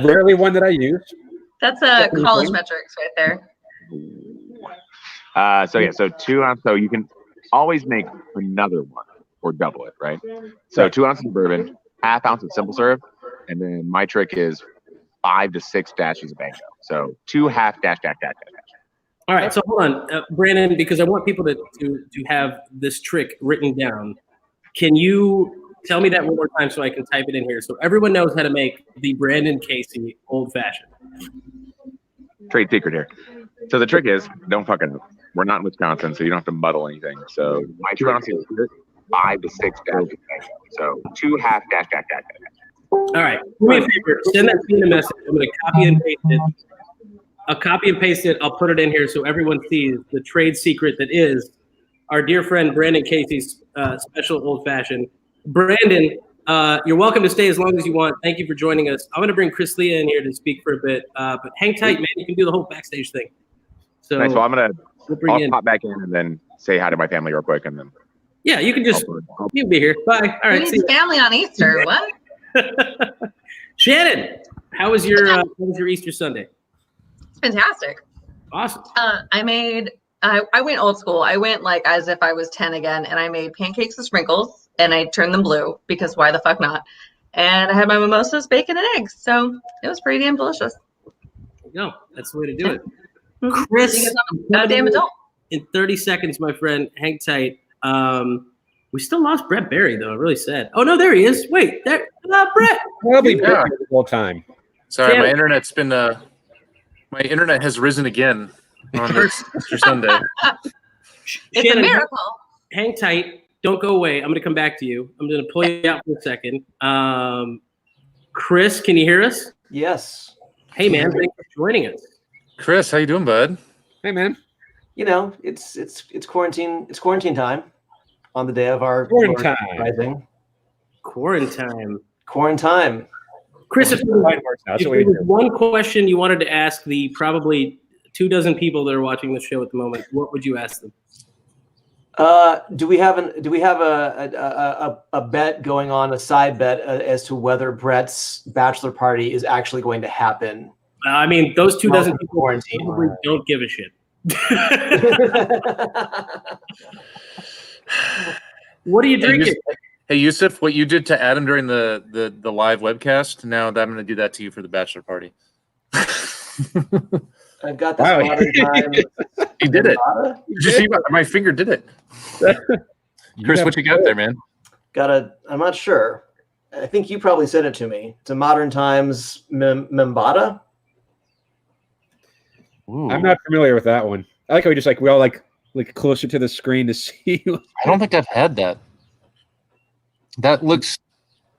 Rarely one that I use. That's a college metrics right there. So 2 ounces. So you can always make another one or double it, right? So 2 ounces of bourbon, ½ ounce of simple syrup, and then my trick is 5 to 6 dashes of banjo. So 2 half dash. All right, so hold on, Brandon, because I want people to have this trick written down. Can you tell me that one more time so I can type it in here so everyone knows how to make the Brandon Casey old fashioned? Trade secret here. So the trick is, we're not in Wisconsin, so you don't have to muddle anything. So my 2 ounces, 5 to 6 dashes. So 2 half dash. All right, do me a favor. Send that to me in a message. I'm going to copy and paste it. I'll copy and paste it. I'll put it in here so everyone sees the trade secret that is our dear friend Brandon Casey's special old fashioned. Brandon, you're welcome to stay as long as you want. Thank you for joining us. I'm going to bring Chris Leah in here to speak for a bit, but hang tight, man. You can do the whole backstage thing. So nice. Well, I'll pop back in and then say hi to my family real quick, and then. Yeah, you can just you'll be here. Bye. All right. See family on Easter. What? Shannon, how was your Easter Sunday? It's fantastic. Awesome. I went old school. I went as if I was 10 again, and I made pancakes with sprinkles, and I turned them blue because why the fuck not? And I had my mimosas, bacon, and eggs. So it was pretty damn delicious. There you go. That's the way to do it. Chris, I'm a damn adult. In 30 seconds, my friend, hang tight. We still lost Brett Barry, though. Really sad. Oh, no, there he is. Wait, there, Brett. Probably Brett the whole time. Sorry, my internet's been, my internet has risen again on this Easter Sunday. It's Shannon, a miracle. Hang tight. Don't go away. I'm going to come back to you. I'm going to pull you out for a second. Chris, can you hear us? Yes. Hey, man. Thanks for joining us. Chris, how you doing, bud? Hey, man. You know, it's quarantine. It's quarantine time on the day of our quarantine rising. Quarantine. Chris, if there was one question you wanted to ask the probably 24 people that are watching the show at the moment, what would you ask them? Do we have a bet going on, a side bet as to whether Brett's bachelor party is actually going to happen? I mean, those 24 people probably don't give a shit. What are you drinking? Hey, Yusuf, what you did to Adam during the live webcast, now that I'm going to do that to you for the bachelor party. I've got this modern time. He did it. Did you see my finger did it? Chris, what you got there, man? I'm not sure. I think you probably sent it to me. It's a modern times Membada. I'm not familiar with that one. I like how we all like closer to the screen to see. I don't think I've had that. That looks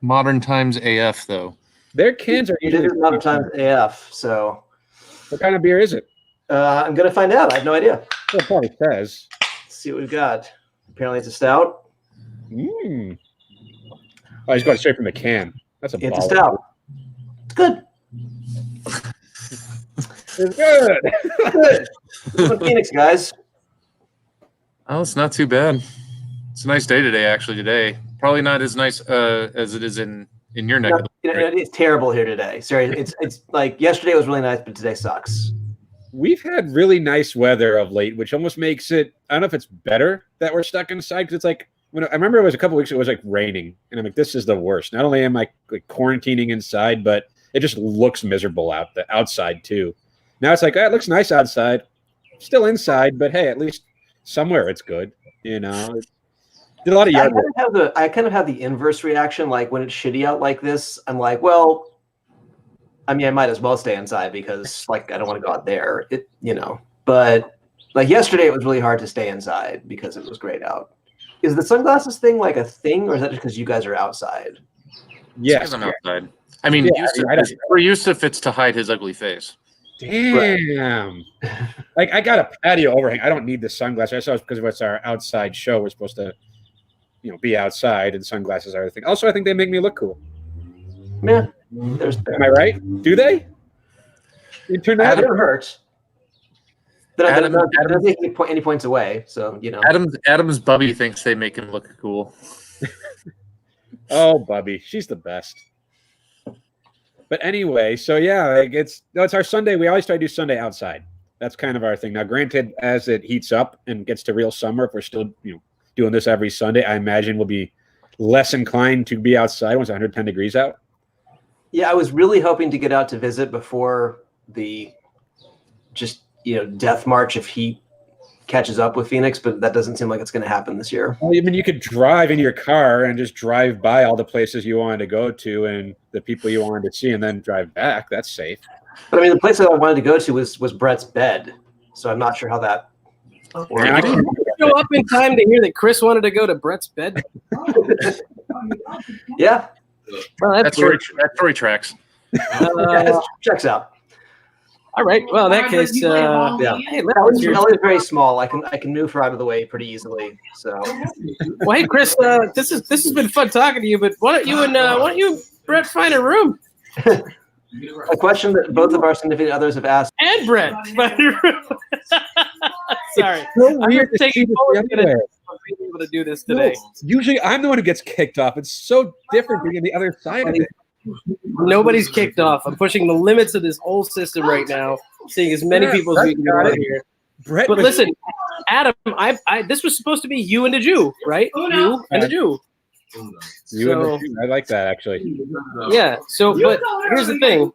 modern times AF though. Their cans are usually modern times AF. So, what kind of beer is it? I'm gonna find out. I have no idea. Well, it probably says. Let's see what we've got. Apparently, it's a stout. Oh, he's going straight from the can. That's It's a stout. It's good. It's good. Good. Good Phoenix, guys. Oh, it's not too bad. It's a nice day today, actually. Today, probably not as nice as it is in your neck. It's terrible here today. Sorry, it's like yesterday was really nice, but today sucks. We've had really nice weather of late, which almost makes it. I don't know if it's better that we're stuck inside because it's like when I remember it was a couple weeks ago, it was like raining, and I'm like, this is the worst. Not only am I like quarantining inside, but it just looks miserable outside too. Now it's like, it looks nice outside, still inside, but hey, at least somewhere it's good. You know, did a lot of yard work. I kind of have the inverse reaction. Like when it's shitty out like this, I'm like, well, I mean, I might as well stay inside because like I don't want to go out there. But like yesterday, it was really hard to stay inside because it was great out. Is the sunglasses thing like a thing, or is that just because you guys are outside? Yes, I'm outside. I mean, for Yusuf, it's to hide his ugly face. Damn. Like I got a patio overhang. I don't need the sunglasses. I saw it's because of what's our outside show. We're supposed to, be outside, and sunglasses are the thing. Also, I think they make me look cool. Yeah. Am I right? Do they? You turn that. It never hurts. Adam doesn't take any points away. So Adam's Bubby thinks they make him look cool. Oh, Bubby, she's the best. But anyway, so yeah, it's our Sunday. We always try to do Sunday outside. That's kind of our thing. Now, granted, as it heats up and gets to real summer, if we're still doing this every Sunday, I imagine we'll be less inclined to be outside once 110 degrees out. Yeah, I was really hoping to get out to visit before the death march of heat catches up with Phoenix, but that doesn't seem like it's going to happen this year. Well, I mean, you could drive in your car and just drive by all the places you wanted to go to and the people you wanted to see, and then drive back. That's safe. But I mean, the place that I wanted to go to was Brett's bed, so I'm not sure how that. I didn't show up in time to hear that Chris wanted to go to Brett's bed. Yeah, well, that story tracks. Checks out. All right. Well, in that case, yeah. Hey, Ellie's very small. I can move her out of the way pretty easily. So. Well, hey, Chris, this has been fun talking to you. But why don't you and Brett find a room? A question that both of our significant others have asked. And Brett, find a room. Sorry, so I'm weird taking being able to do this today. No, usually, I'm the one who gets kicked off. It's so different being on the other side of it. Nobody's kicked off. I'm pushing the limits of this whole system right now, seeing as many people as we can get here. Brett, but listen, Adam, this was supposed to be you and the Jew, right? You and the Jew. You and the Jew. I like that actually. Yeah. So, but here's the thing: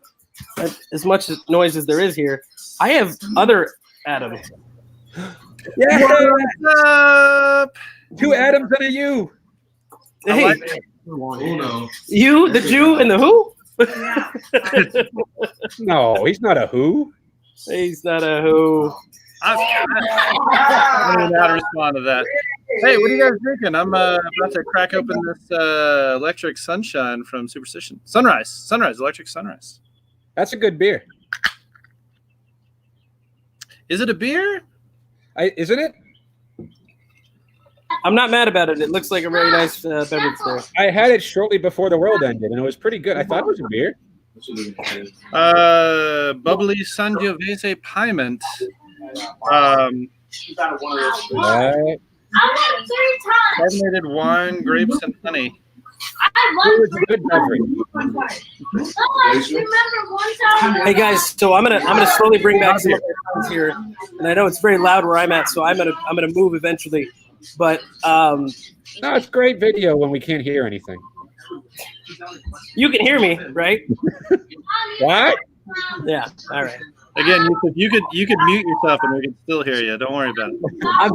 as much noise as there is here, I have other Adams. Yeah. What's up? 2 Adams and a you. Hey. You, the Jew, and the who? No, he's not a who. He's not a who. I don't know how to respond to that. Hey, what are you guys drinking? I'm about to crack open this electric sunshine from Superstition. Sunrise, electric sunrise. That's a good beer. Is it a beer? Isn't it? I'm not mad about it. It looks like a very nice beverage there. I had it shortly before the world ended, and it was pretty good. I thought it was a beer. Bubbly Sangiovese Piment. Carbonated wine, grapes, and honey. Hey guys, so I'm gonna slowly bring back some of the here, and I know it's very loud where I'm at, so I'm gonna move eventually. But no, it's great video when we can't hear anything. you can hear me, right? What? Yeah. All right. Again, you could mute yourself and we can still hear you. Don't worry about it.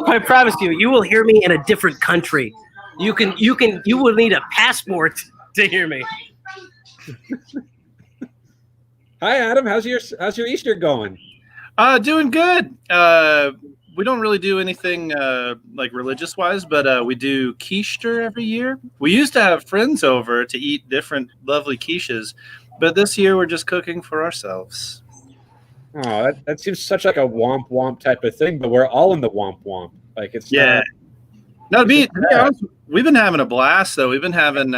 I promise you, you will hear me in a different country. You will need a passport to hear me. Hi, Adam. How's your Easter going? Doing good. We don't really do anything like religious wise, but we do quiche every year. We used to have friends over to eat different lovely quiches, but this year we're just cooking for ourselves. Oh, that seems such like a womp womp type of thing, but we're all in the womp womp. Like it's yeah. No, to be honest, we've been having a blast though. We've been having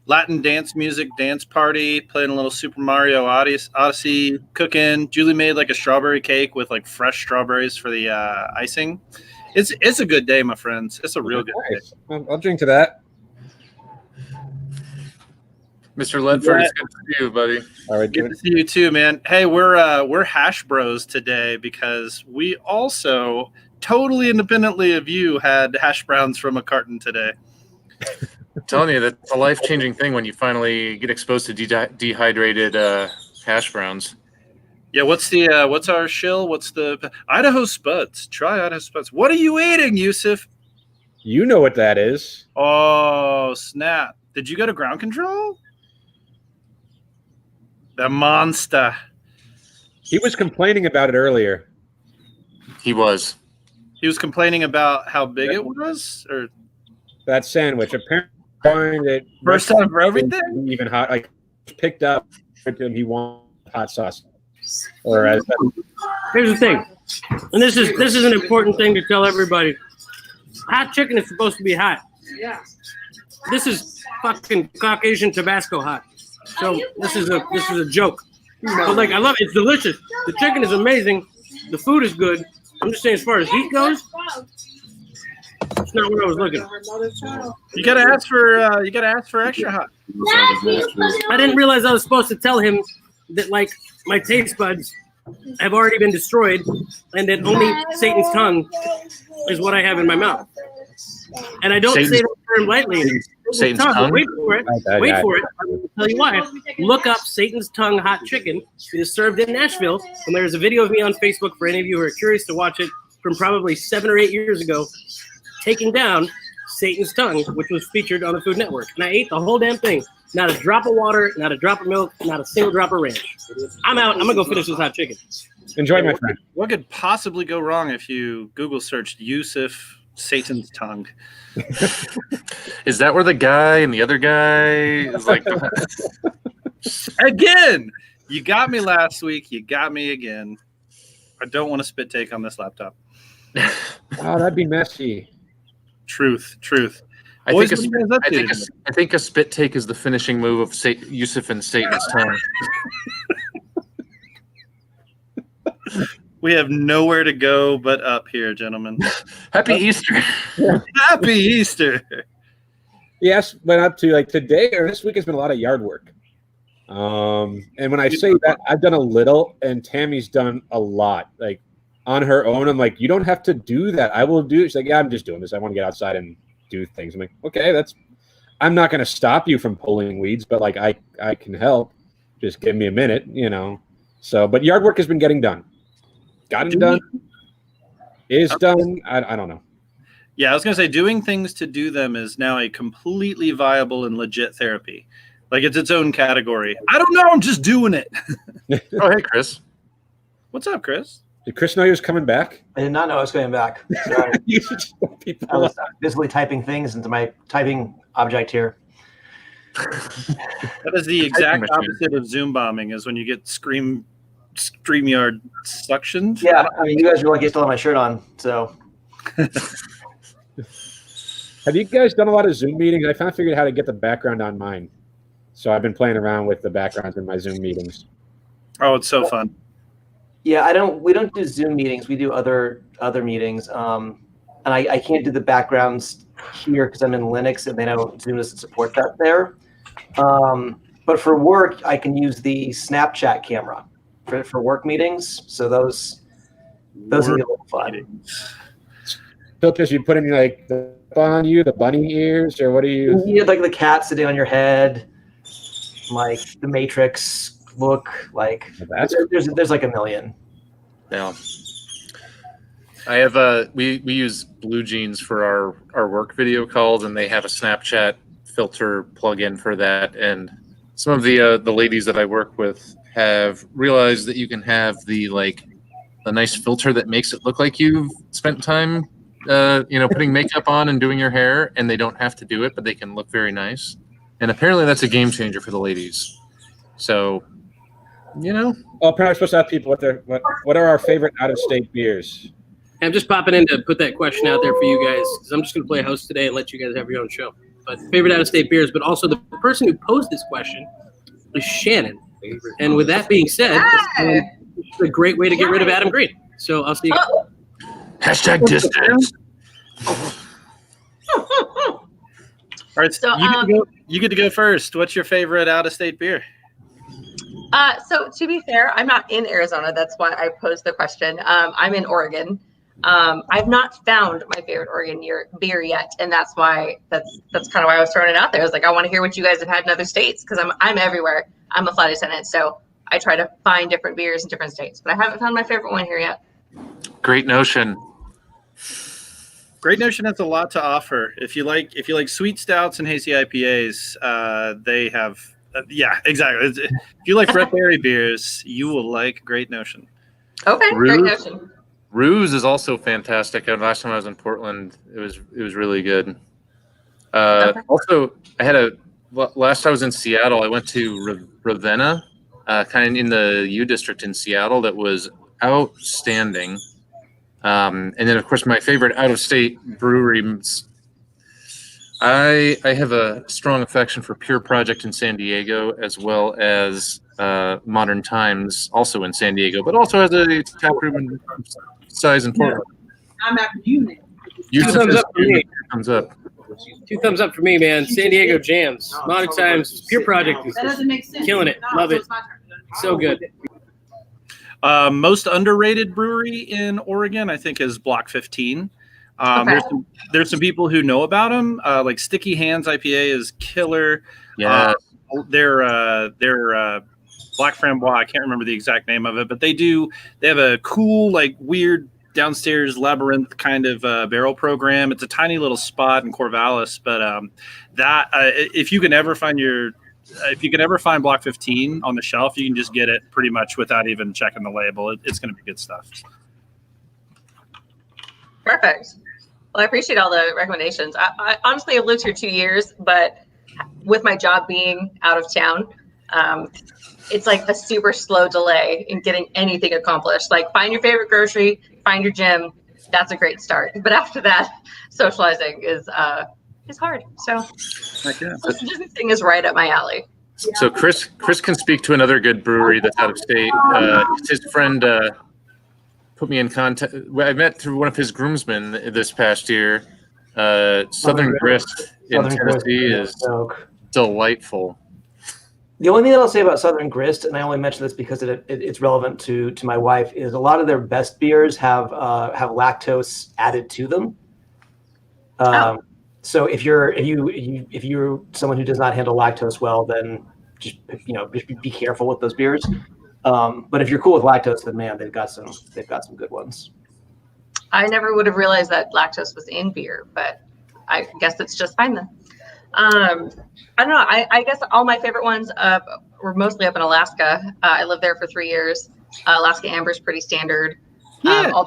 Latin dance party, playing a little Super Mario Odyssey, cooking. Julie made like a strawberry cake with like fresh strawberries for the icing. It's a good day, my friends. It's a real good day. I'll drink to that. Mr. Ledford, it's good to see you, buddy. All right, good to see you too, man. Hey, we're hash bros today because we also totally independently of you had hash browns from a carton today. I'm telling you, that's a life-changing thing when you finally get exposed to dehydrated hash browns. Yeah, what's our shill? What's the Idaho Spuds? Try Idaho Spuds. What are you eating, Yusuf? You know what that is. Oh, snap. Did you go to ground control? The monster. He was complaining about it earlier. He was complaining about how big it was, or that sandwich. Apparently, it first time for everything. Even hot, like picked up. He wants hot sauce. Or here's the thing, and this is an important thing to tell everybody. Hot chicken is supposed to be hot. Yeah. This is fucking Caucasian Tabasco hot. So this is a joke. But like I love it. It's delicious. The chicken is amazing. The food is good. I'm just saying, as far as heat goes, it's not where I was looking. You gotta ask for extra hot. I didn't realize I was supposed to tell him that like my taste buds have already been destroyed, and that only Satan's tongue is what I have in my mouth. And I don't say that term lightly. Satan's tongue? Wait for it. Wait for it. I'll tell you why. Look up Satan's Tongue hot chicken. It is served in Nashville, and there's a video of me on Facebook for any of you who are curious to watch it from probably 7 or 8 years ago, taking down Satan's Tongue, which was featured on the Food Network. And I ate the whole damn thing. Not a drop of water, not a drop of milk, not a single drop of ranch. I'm out. I'm going to go finish this hot chicken. Enjoy, my friend. What could possibly go wrong if you Google searched Yusuf Satan's Tongue? Is that where the guy and the other guy is like? Again, you got me last week. You got me again. I don't want to spit take on this laptop. Oh, that'd be messy. Truth. I think a spit take is the finishing move of Yusuf and Satan's Tongue. We have nowhere to go but up here, gentlemen. Happy Easter. Happy Easter. Yes, went up to like today or this week has been a lot of yard work. And when I say that, I've done a little and Tammy's done a lot. Like on her own, I'm like, you don't have to do that. I will do it. She's like, yeah, I'm just doing this. I want to get outside and do things. I'm like, okay, I'm not going to stop you from pulling weeds, but like I can help. Just give me a minute, So, but yard work has been getting done. Gotten done. Is done. I don't know. Yeah, I was going to say doing things to do them is now a completely viable and legit therapy. Like it's its own category. I don't know. I'm just doing it. Oh, hey, Chris. What's up, Chris? Did Chris know he was coming back? I did not know I was coming back. Sorry. I was visibly typing things into my typing object here. That is the exact opposite of Zoom bombing, is when you get StreamYard suctioned. Yeah, I mean, you guys are lucky I still have my shirt on, so. Have you guys done a lot of Zoom meetings? I finally figured out how to get the background on mine. So I've been playing around with the backgrounds in my Zoom meetings. Oh, it's so fun. Yeah, we don't do Zoom meetings. We do other meetings. And I can't do the backgrounds here because I'm in Linux and Zoom doesn't support that there. But for work, I can use the Snapchat camera for work meetings. So those are a little fun. filters you put in like the on you, the bunny ears, or what do you? You had like the cat sitting on your head, like the Matrix look. Like there's like a million. Yeah. I have we use Blue Jeans for our work video calls, and they have a Snapchat filter plug-in for that. And some of the ladies that I work with have realized that you can have the nice filter that makes it look like you've spent time putting makeup on and doing your hair, and they don't have to do it, but they can look very nice. And apparently that's a game changer for the ladies. So, Well, apparently we're supposed to have people what are our favorite out-of-state beers? I'm just popping in to put that question out there for you guys, because I'm just going to play host today and let you guys have your own show. But favorite out-of-state beers, but also the person who posed this question is Shannon. And with that being said, it's a great way to get rid of Adam Green. So I'll see you guys. Hashtag distance. All right, so you get to go first. What's your favorite out-of-state beer? So to be fair, I'm not in Arizona. That's why I posed the question. I'm in Oregon. I've not found my favorite Oregon beer yet, and that's kind of why I was throwing it out there. I was like, I want to hear what you guys have had in other states, because I'm everywhere. I'm a flight attendant, so I try to find different beers in different states, but I haven't found my favorite one here yet. Great Notion. Great Notion has a lot to offer. If you like sweet stouts and hazy IPAs, they have. Yeah, exactly. If you like red berry beers, you will like Great Notion. Okay, Great Notion. Ruse is also fantastic. Last time I was in Portland, it was really good. Okay. Also, last I was in Seattle, I went to Ravenna, kind of in the U District in Seattle. That was outstanding. And then, of course, my favorite out-of-state brewery. I have a strong affection for Pure Project in San Diego, as well as Modern Times, also in San Diego, but also has a tap room size in Portland. I'm after you now. Two thumbs up for me. Thumbs up. 2 thumbs up for me, man. San Diego jams. Modern Times, Pure Project is That doesn't make sense. killing it. Love it. So good. Most underrated brewery in Oregon, I think, is Block 15. There's some people who know about them. Like Sticky Hands IPA is killer. Yeah. They're Black Framboise. I can't remember the exact name of it, but they have a cool, like, weird downstairs labyrinth kind of barrel program. It's a tiny little spot in Corvallis, but if you can ever find Block 15 on the shelf, you can just get it pretty much without even checking the label. It's going to be good stuff. Perfect. Well, I appreciate all the recommendations. I honestly have lived here 2 years, but with my job being out of town, it's like a super slow delay in getting anything accomplished. Like, find your favorite grocery, find your gym. That's a great start. But after that, socializing is hard. So this thing is right up my alley. So Chris can speak to another good brewery that's out of state. His friend put me in contact. I met through one of his groomsmen this past year. Southern Grist in Tennessee is delightful. The only thing that I'll say about Southern Grist, and I only mention this because it's relevant to my wife, is a lot of their best beers have lactose added to them. So if you're someone who does not handle lactose well, then just be careful with those beers. But if you're cool with lactose, then man, they've got some good ones. I never would have realized that lactose was in beer, but I guess it's just fine then. I don't know. I guess all my favorite ones were mostly up in Alaska. I lived there for 3 years. Alaska Amber is pretty standard. Yeah. All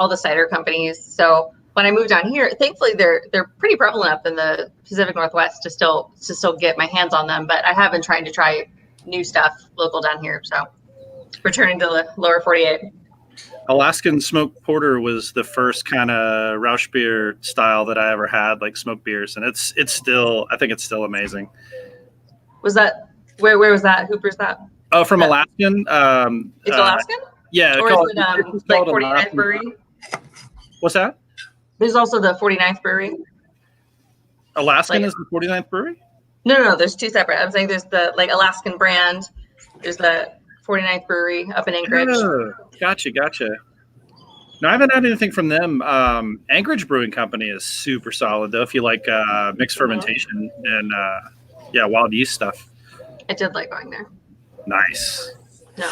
the cider companies. So when I moved down here, thankfully they're pretty prevalent up in the Pacific Northwest to still get my hands on them. But I have been trying to try new stuff local down here. So returning to the lower 48. Alaskan smoked porter was the first kind of Rausch beer style that I ever had, like smoked beers, and it's still, I think it's still amazing. Was that where was that? Who brewed that? Oh, from Alaskan. It's Alaskan? Yeah. Or is it like 49th Brewery? What's that? There's also the 49th Brewery. Alaskan is the 49th Brewery? No, there's two separate. I'm saying there's the Alaskan brand. There's the 49th Brewery up in Anchorage. Oh, gotcha. No, I haven't had anything from them. Anchorage Brewing Company is super solid, though, if you like mixed fermentation and, wild yeast stuff. I did like going there. Nice. No.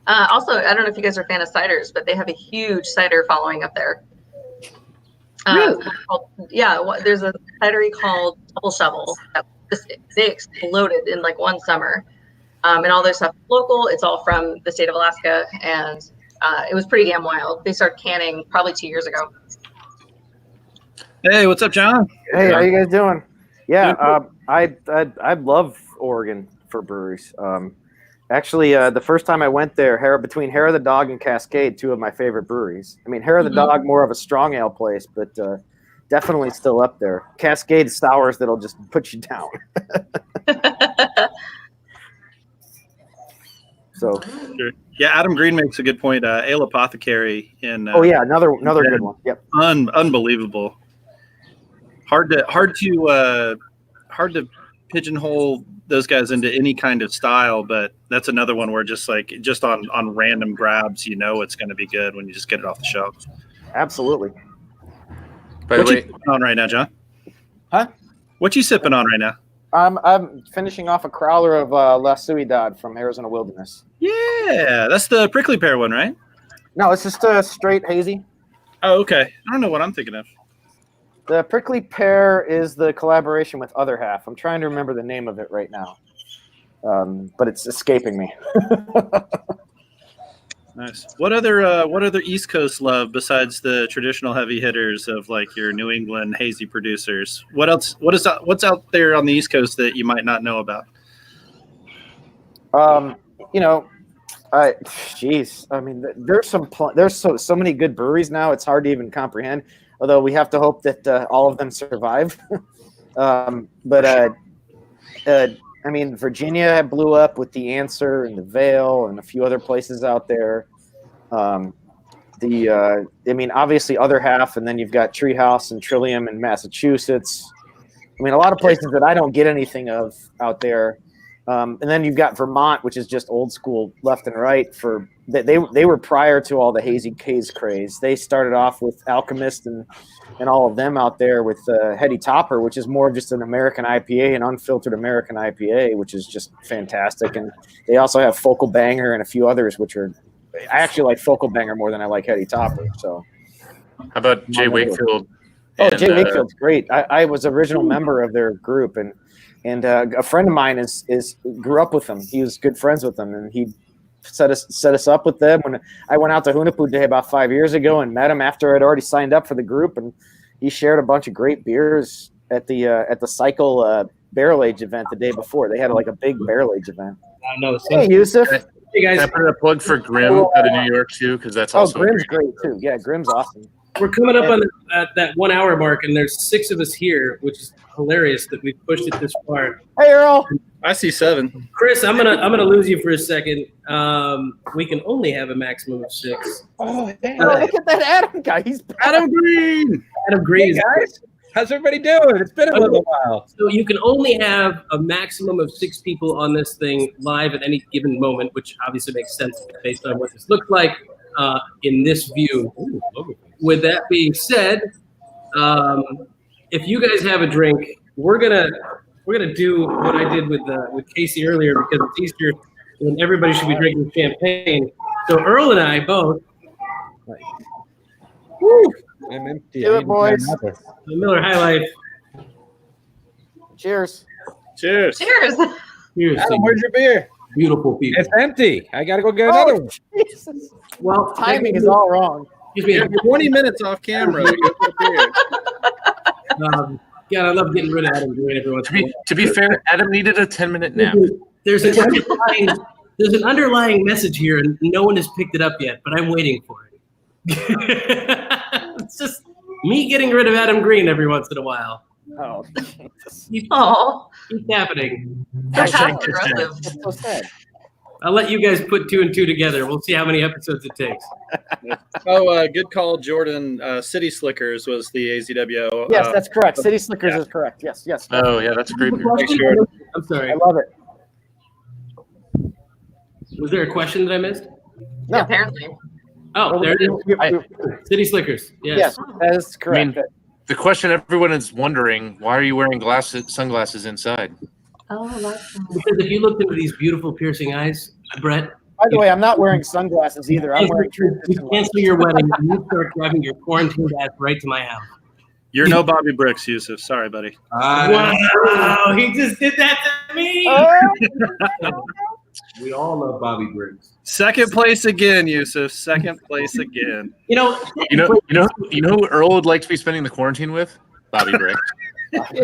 Also, I don't know if you guys are a fan of ciders, but they have a huge cider following up there. Really? There's a cidery called Double Shovel. They exploded in like one summer. And all their stuff is local. It's all from the state of Alaska. And it was pretty damn wild. They started canning probably 2 years ago. Hey, what's up, John? Hey, how you guys doing? Yeah, I love Oregon for breweries. Actually, the first time I went there, between Hair of the Dog and Cascade, two of my favorite breweries. I mean, Hair of the Dog, more of a strong ale place, but definitely still up there. Cascade sours that'll just put you down. So, sure. Yeah, Adam Green makes a good point. Ale Apothecary in. Another good one. Yep. Unbelievable. Hard to pigeonhole those guys into any kind of style, but that's another one where just on random grabs, it's going to be good when you just get it off the shelf. Absolutely. By the way, you sipping on right now, John? Huh? What you sipping on right now? I'm finishing off a crowler of La Ciudad from Arizona Wilderness. Yeah, that's the prickly pear one, right? No, it's just a straight hazy. Oh, okay. I don't know what I'm thinking of. The prickly pear is the collaboration with Other Half. I'm trying to remember the name of it right now, but it's escaping me. Nice. What other East Coast love besides the traditional heavy hitters of like your New England hazy producers? What else? What's out there on the East Coast that you might not know about? I mean, there's so many good breweries now. It's hard to even comprehend. Although we have to hope that all of them survive. I mean, Virginia blew up with The Answer and The Veil and a few other places out there. Obviously Other Half, and then you've got Treehouse and Trillium in Massachusetts. I mean, a lot of places that I don't get anything of out there. And then you've got Vermont, which is just old school left and right. They were prior to all the hazy haze craze. They started off with Alchemist and all of them out there with Heady Topper, which is more of just an American IPA, an unfiltered American IPA, which is just fantastic. And they also have Focal Banger and a few others, which are – I actually like Focal Banger more than I like Heady Topper. So, how about Jay Wakefield? Jay Wakefield's great. I was an original member of their group, and a friend of mine grew up with them. He was good friends with them, and he set us up with them. When I went out to Hunahpu Day about 5 years ago and met him after I'd already signed up for the group, and he shared a bunch of great beers at the Cycle barrel age event the day before. They had like a big barrel age event. Hey, Yusuf. Hey guys, can I put a plug for Grimm out of New York too, because that's also Grimm's great too. Yeah, Grimm's awesome. We're coming up on that 1 hour mark, and there's 6 of us here, which is hilarious that we've pushed it this far. Hey, Earl. I see 7. Chris, I'm gonna lose you for a second. We can only have a maximum of 6. Oh, hey, look at that Adam guy. He's Adam Green. Adam Green, hey guys. How's everybody doing? It's been a little while. So you can only have a maximum of 6 people on this thing live at any given moment, which obviously makes sense based on what this looks like in this view. With that being said, if you guys have a drink, we're gonna do what I did with Casey earlier, because it's Easter and everybody should be drinking champagne. So Earl and I both. Woo! I'm empty. Do it, boys. The Miller High Life. Cheers. Cheers. Cheers. Cheers. Adam, where's your beer? Beautiful people. It's empty. I gotta go get another one. Jesus. Well, Timing is all wrong. Excuse me. 20 minutes off camera. God, I love getting rid of Adam Green every once in a while. To be fair, Adam needed a 10-minute nap. There's an underlying message here, and no one has picked it up yet, but I'm waiting for it. It's just me getting rid of Adam Green every once in a while. Oh, Keep happening. That's aggressive. that's so sad. I'll let you guys put 2 and 2 together. We'll see how many episodes it takes. Good call, Jordan. City Slickers was the AZWO. Yes, that's correct. City Slickers is correct. Yes. Oh yeah, that's a great beer. Thanks, Jordan. I'm sorry. I love it. Was there a question that I missed? No. Apparently. Oh, there it is. City Slickers. Yes, that is correct. I mean, the question everyone is wondering: why are you wearing sunglasses inside? Oh, I like that. Because if you looked into these beautiful piercing eyes, Brett. By the way, I'm not wearing sunglasses either. I'm wearing transition You cancel your wedding and you start driving your quarantine ass right to my house. You're no Bobby Brooks, Yusuf. Sorry, buddy. Wow, he just did that to me. We all love Bobby Briggs. Second place again, Yusuf. Second place again. You know who Earl would like to be spending the quarantine with? Bobby Briggs. He said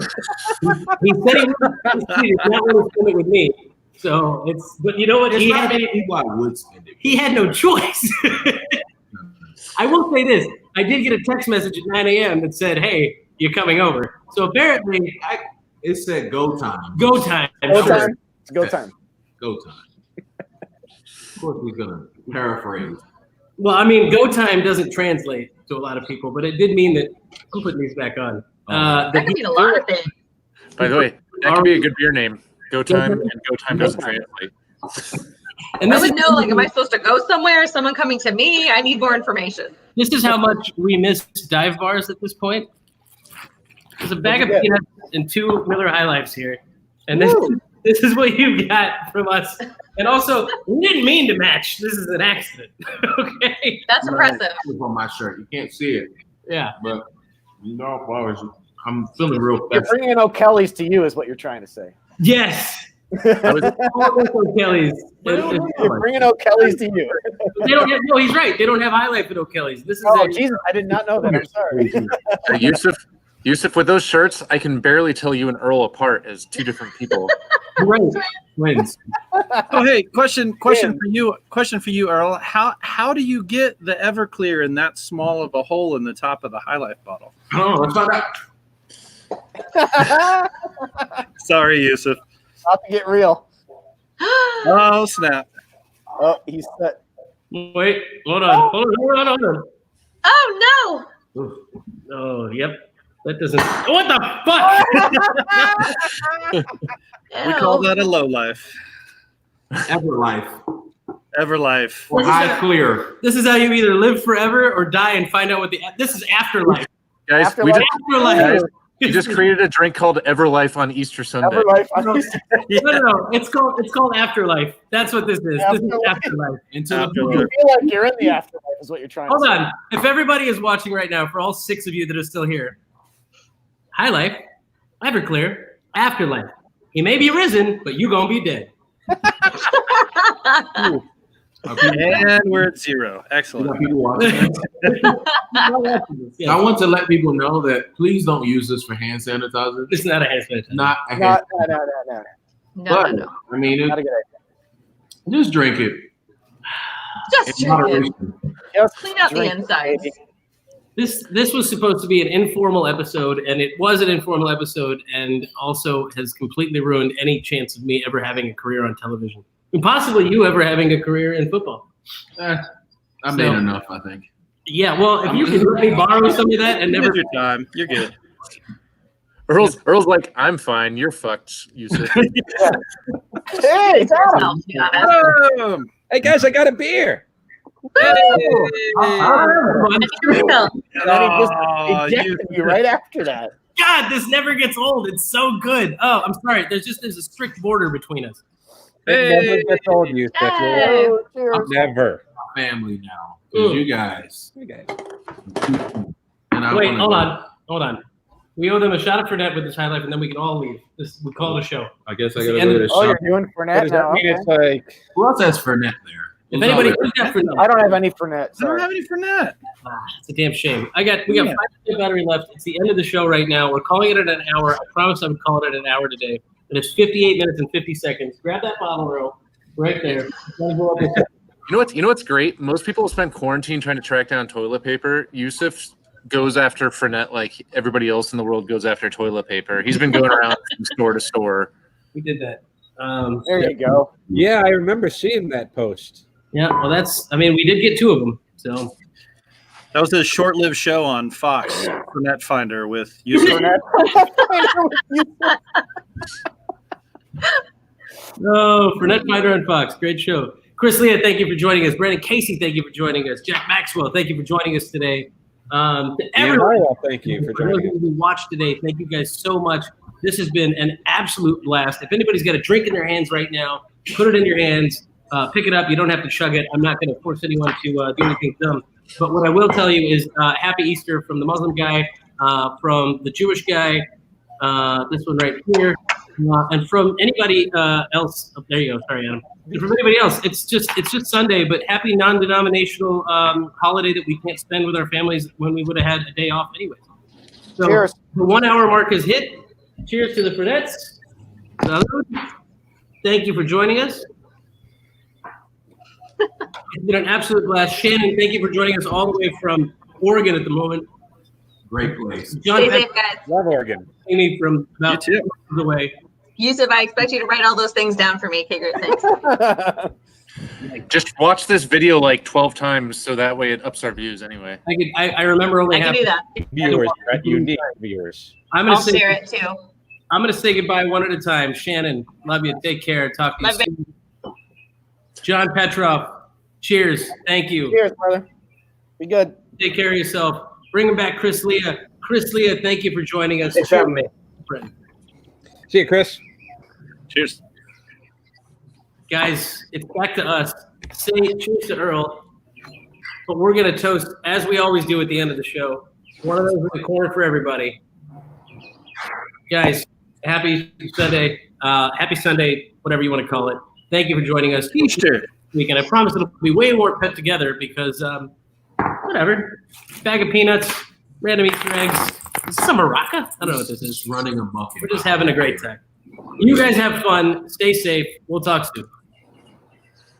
he not want to spend it with me. So but you know what? There's not many people I would spend it with. He had no choice. I will say this. I did get a text message at 9 a.m. that said, "Hey, you're coming over." So apparently, it said go time. Go time. Go time. It's go time. Go time. Of course, we're gonna paraphrase. Well, I mean, go time doesn't translate to a lot of people, but it did mean that. I'm putting these back on. That could mean a lot of things. By the way, that could be a good beer name. Go time, and go time doesn't translate. And I would know, like, am I supposed to go somewhere? Is someone coming to me? I need more information. This is how much we miss dive bars at this point. There's a bag of peanuts and 2 Miller High Lifes here. And this is what you got from us. And also, we didn't mean to match. This is an accident. Okay? That's impressive. It's on my shirt. You can't see it. Yeah. But, I'm feeling real You're festive. bringing O'Kelly's to you is what you're trying to say. Yes. O'Kelly's. You're bringing O'Kelly's to you. They don't have, no, he's right. They don't have High Life at O'Kelly's. This is Jesus, I did not know that. I'm sorry. Yusuf, with those shirts, I can barely tell you and Earl apart as 2 different people. Right. Twins. Oh, hey, question for you, Earl. How do you get the Everclear in that small of a hole in the top of the High Life bottle? Oh, let's find out. Sorry, Yusuf. About to get real. Oh, snap. Oh, he's set. Wait, hold on. Oh, no. Oh, yep. That doesn't. What the fuck? We call that a low life. Everlife. Everlife. Or high clear. This is how you either live forever or die and find out what this is afterlife. Guys, Afterlife. We just created a drink called Everlife on Easter Sunday. Everlife on Easter. No. It's called Afterlife. That's what this is. This is Afterlife. You feel like you're in the afterlife is what you're trying to say. Hold on. If everybody is watching right now, for all 6 of you that are still here, High Life, Everclear, Afterlife. He may be risen, but you gonna be dead. And we're at 0. Excellent. I want to let people know that please don't use this for hand sanitizer. It's not a hand sanitizer. Not a hand No. No. I mean, Not a good idea. just drink it. Just drink it. Just Clean out the drink it, insides. baby. This was supposed to be an informal episode, and it was an informal episode, and also has completely ruined any chance of me ever having a career on television. And possibly you ever having a career in football. I made enough, I think. Yeah, well, if you can let me borrow some of that and never your time, you're good. Earl's like, I'm fine. You're fucked, Yusuf. Hey, Tom. Hey guys, I got a beer. And then he just ejected you right after that. God, this never gets old. It's so good. Oh, I'm sorry. There's a strict border between us. It never gets old, Yusuf. Hey. Never. Family now. You guys. And Wait, hold on. We owe them a shot of Fernet with this High Life, and then we can all leave. We call it a show. I guess I It's gotta the end do of this. Oh, you're doing Fernet Does that now. mean Okay. it's like Who else has Fernet there? If anybody who's got Fernet, I don't have any Fernet. I don't Sorry. have any Fernet. it's a damn shame. We got 5% battery left. It's the end of the show right now. We're calling it at an hour. I promised I would call it at an hour today, but it's 58 minutes and 50 seconds. Grab that bottle, Earl, right there. You know what's great? Most people spend quarantine trying to track down toilet paper. Yusuf goes after Fernet like everybody else in the world goes after toilet paper. He's been going around from store to store. We did that. There you go. Yeah, I remember seeing that post. Yeah, well, we did get 2 of them. So That was a short-lived show on Fox, Fernet Finder with Yusuf. Oh, Fernet Finder on Fox. Great show. Chris Leah, thank you for joining us. Brandon Casey, thank you for joining us. Jack Maxwell, thank you for joining us today. To everyone, thank you for joining us. Who watched today, thank you guys so much. This has been an absolute blast. If anybody's got a drink in their hands right now, put it in your hands. Pick it up. You don't have to chug it. I'm not going to force anyone to do anything dumb. But what I will tell you is Happy Easter from the Muslim guy, from the Jewish guy, this one right here, and from anybody else. Oh, there you go. Sorry, Adam. And from anybody else, it's just Sunday, but happy non-denominational holiday that we can't spend with our families when we would have had a day off anyway. So Cheers. The 1 hour mark is hit. Cheers to the Fernettes. Salud. Thank you for joining us. It's been an absolute blast. Shannon, thank you for joining us all the way from Oregon at the moment. Great place. Stay safe, guys. Love Oregon. Amy from about the way. Yusuf, I expect you to write all those things down for me. Okay, great. Thanks. Just watch this video like 12 times so that way it ups our views anyway. I remember only I can do that. Viewers, right? Unique viewers. I'll share it too. I'm going to say goodbye one at a time. Shannon, love you. Take care. Talk to you soon. John Petrov, cheers. Thank you. Cheers, brother. Be good. Take care of yourself. Bring him back, Chris Leah. Chris Leah, thank you for joining us. Thanks for having me. See you, Chris. Cheers. Guys, it's back to us. Say cheers to Earl. But we're going to toast, as we always do at the end of the show, one of those in the corner for everybody. Guys, happy Sunday. Happy Sunday, whatever you want to call it. Thank you for joining us. Easter weekend. I promise it'll be way more put together because, whatever. Bag of peanuts, random Easter eggs. Is this a maraca? I don't know what this is. Running a bucket. We're just having a great time. You guys have fun. Stay safe. We'll talk soon.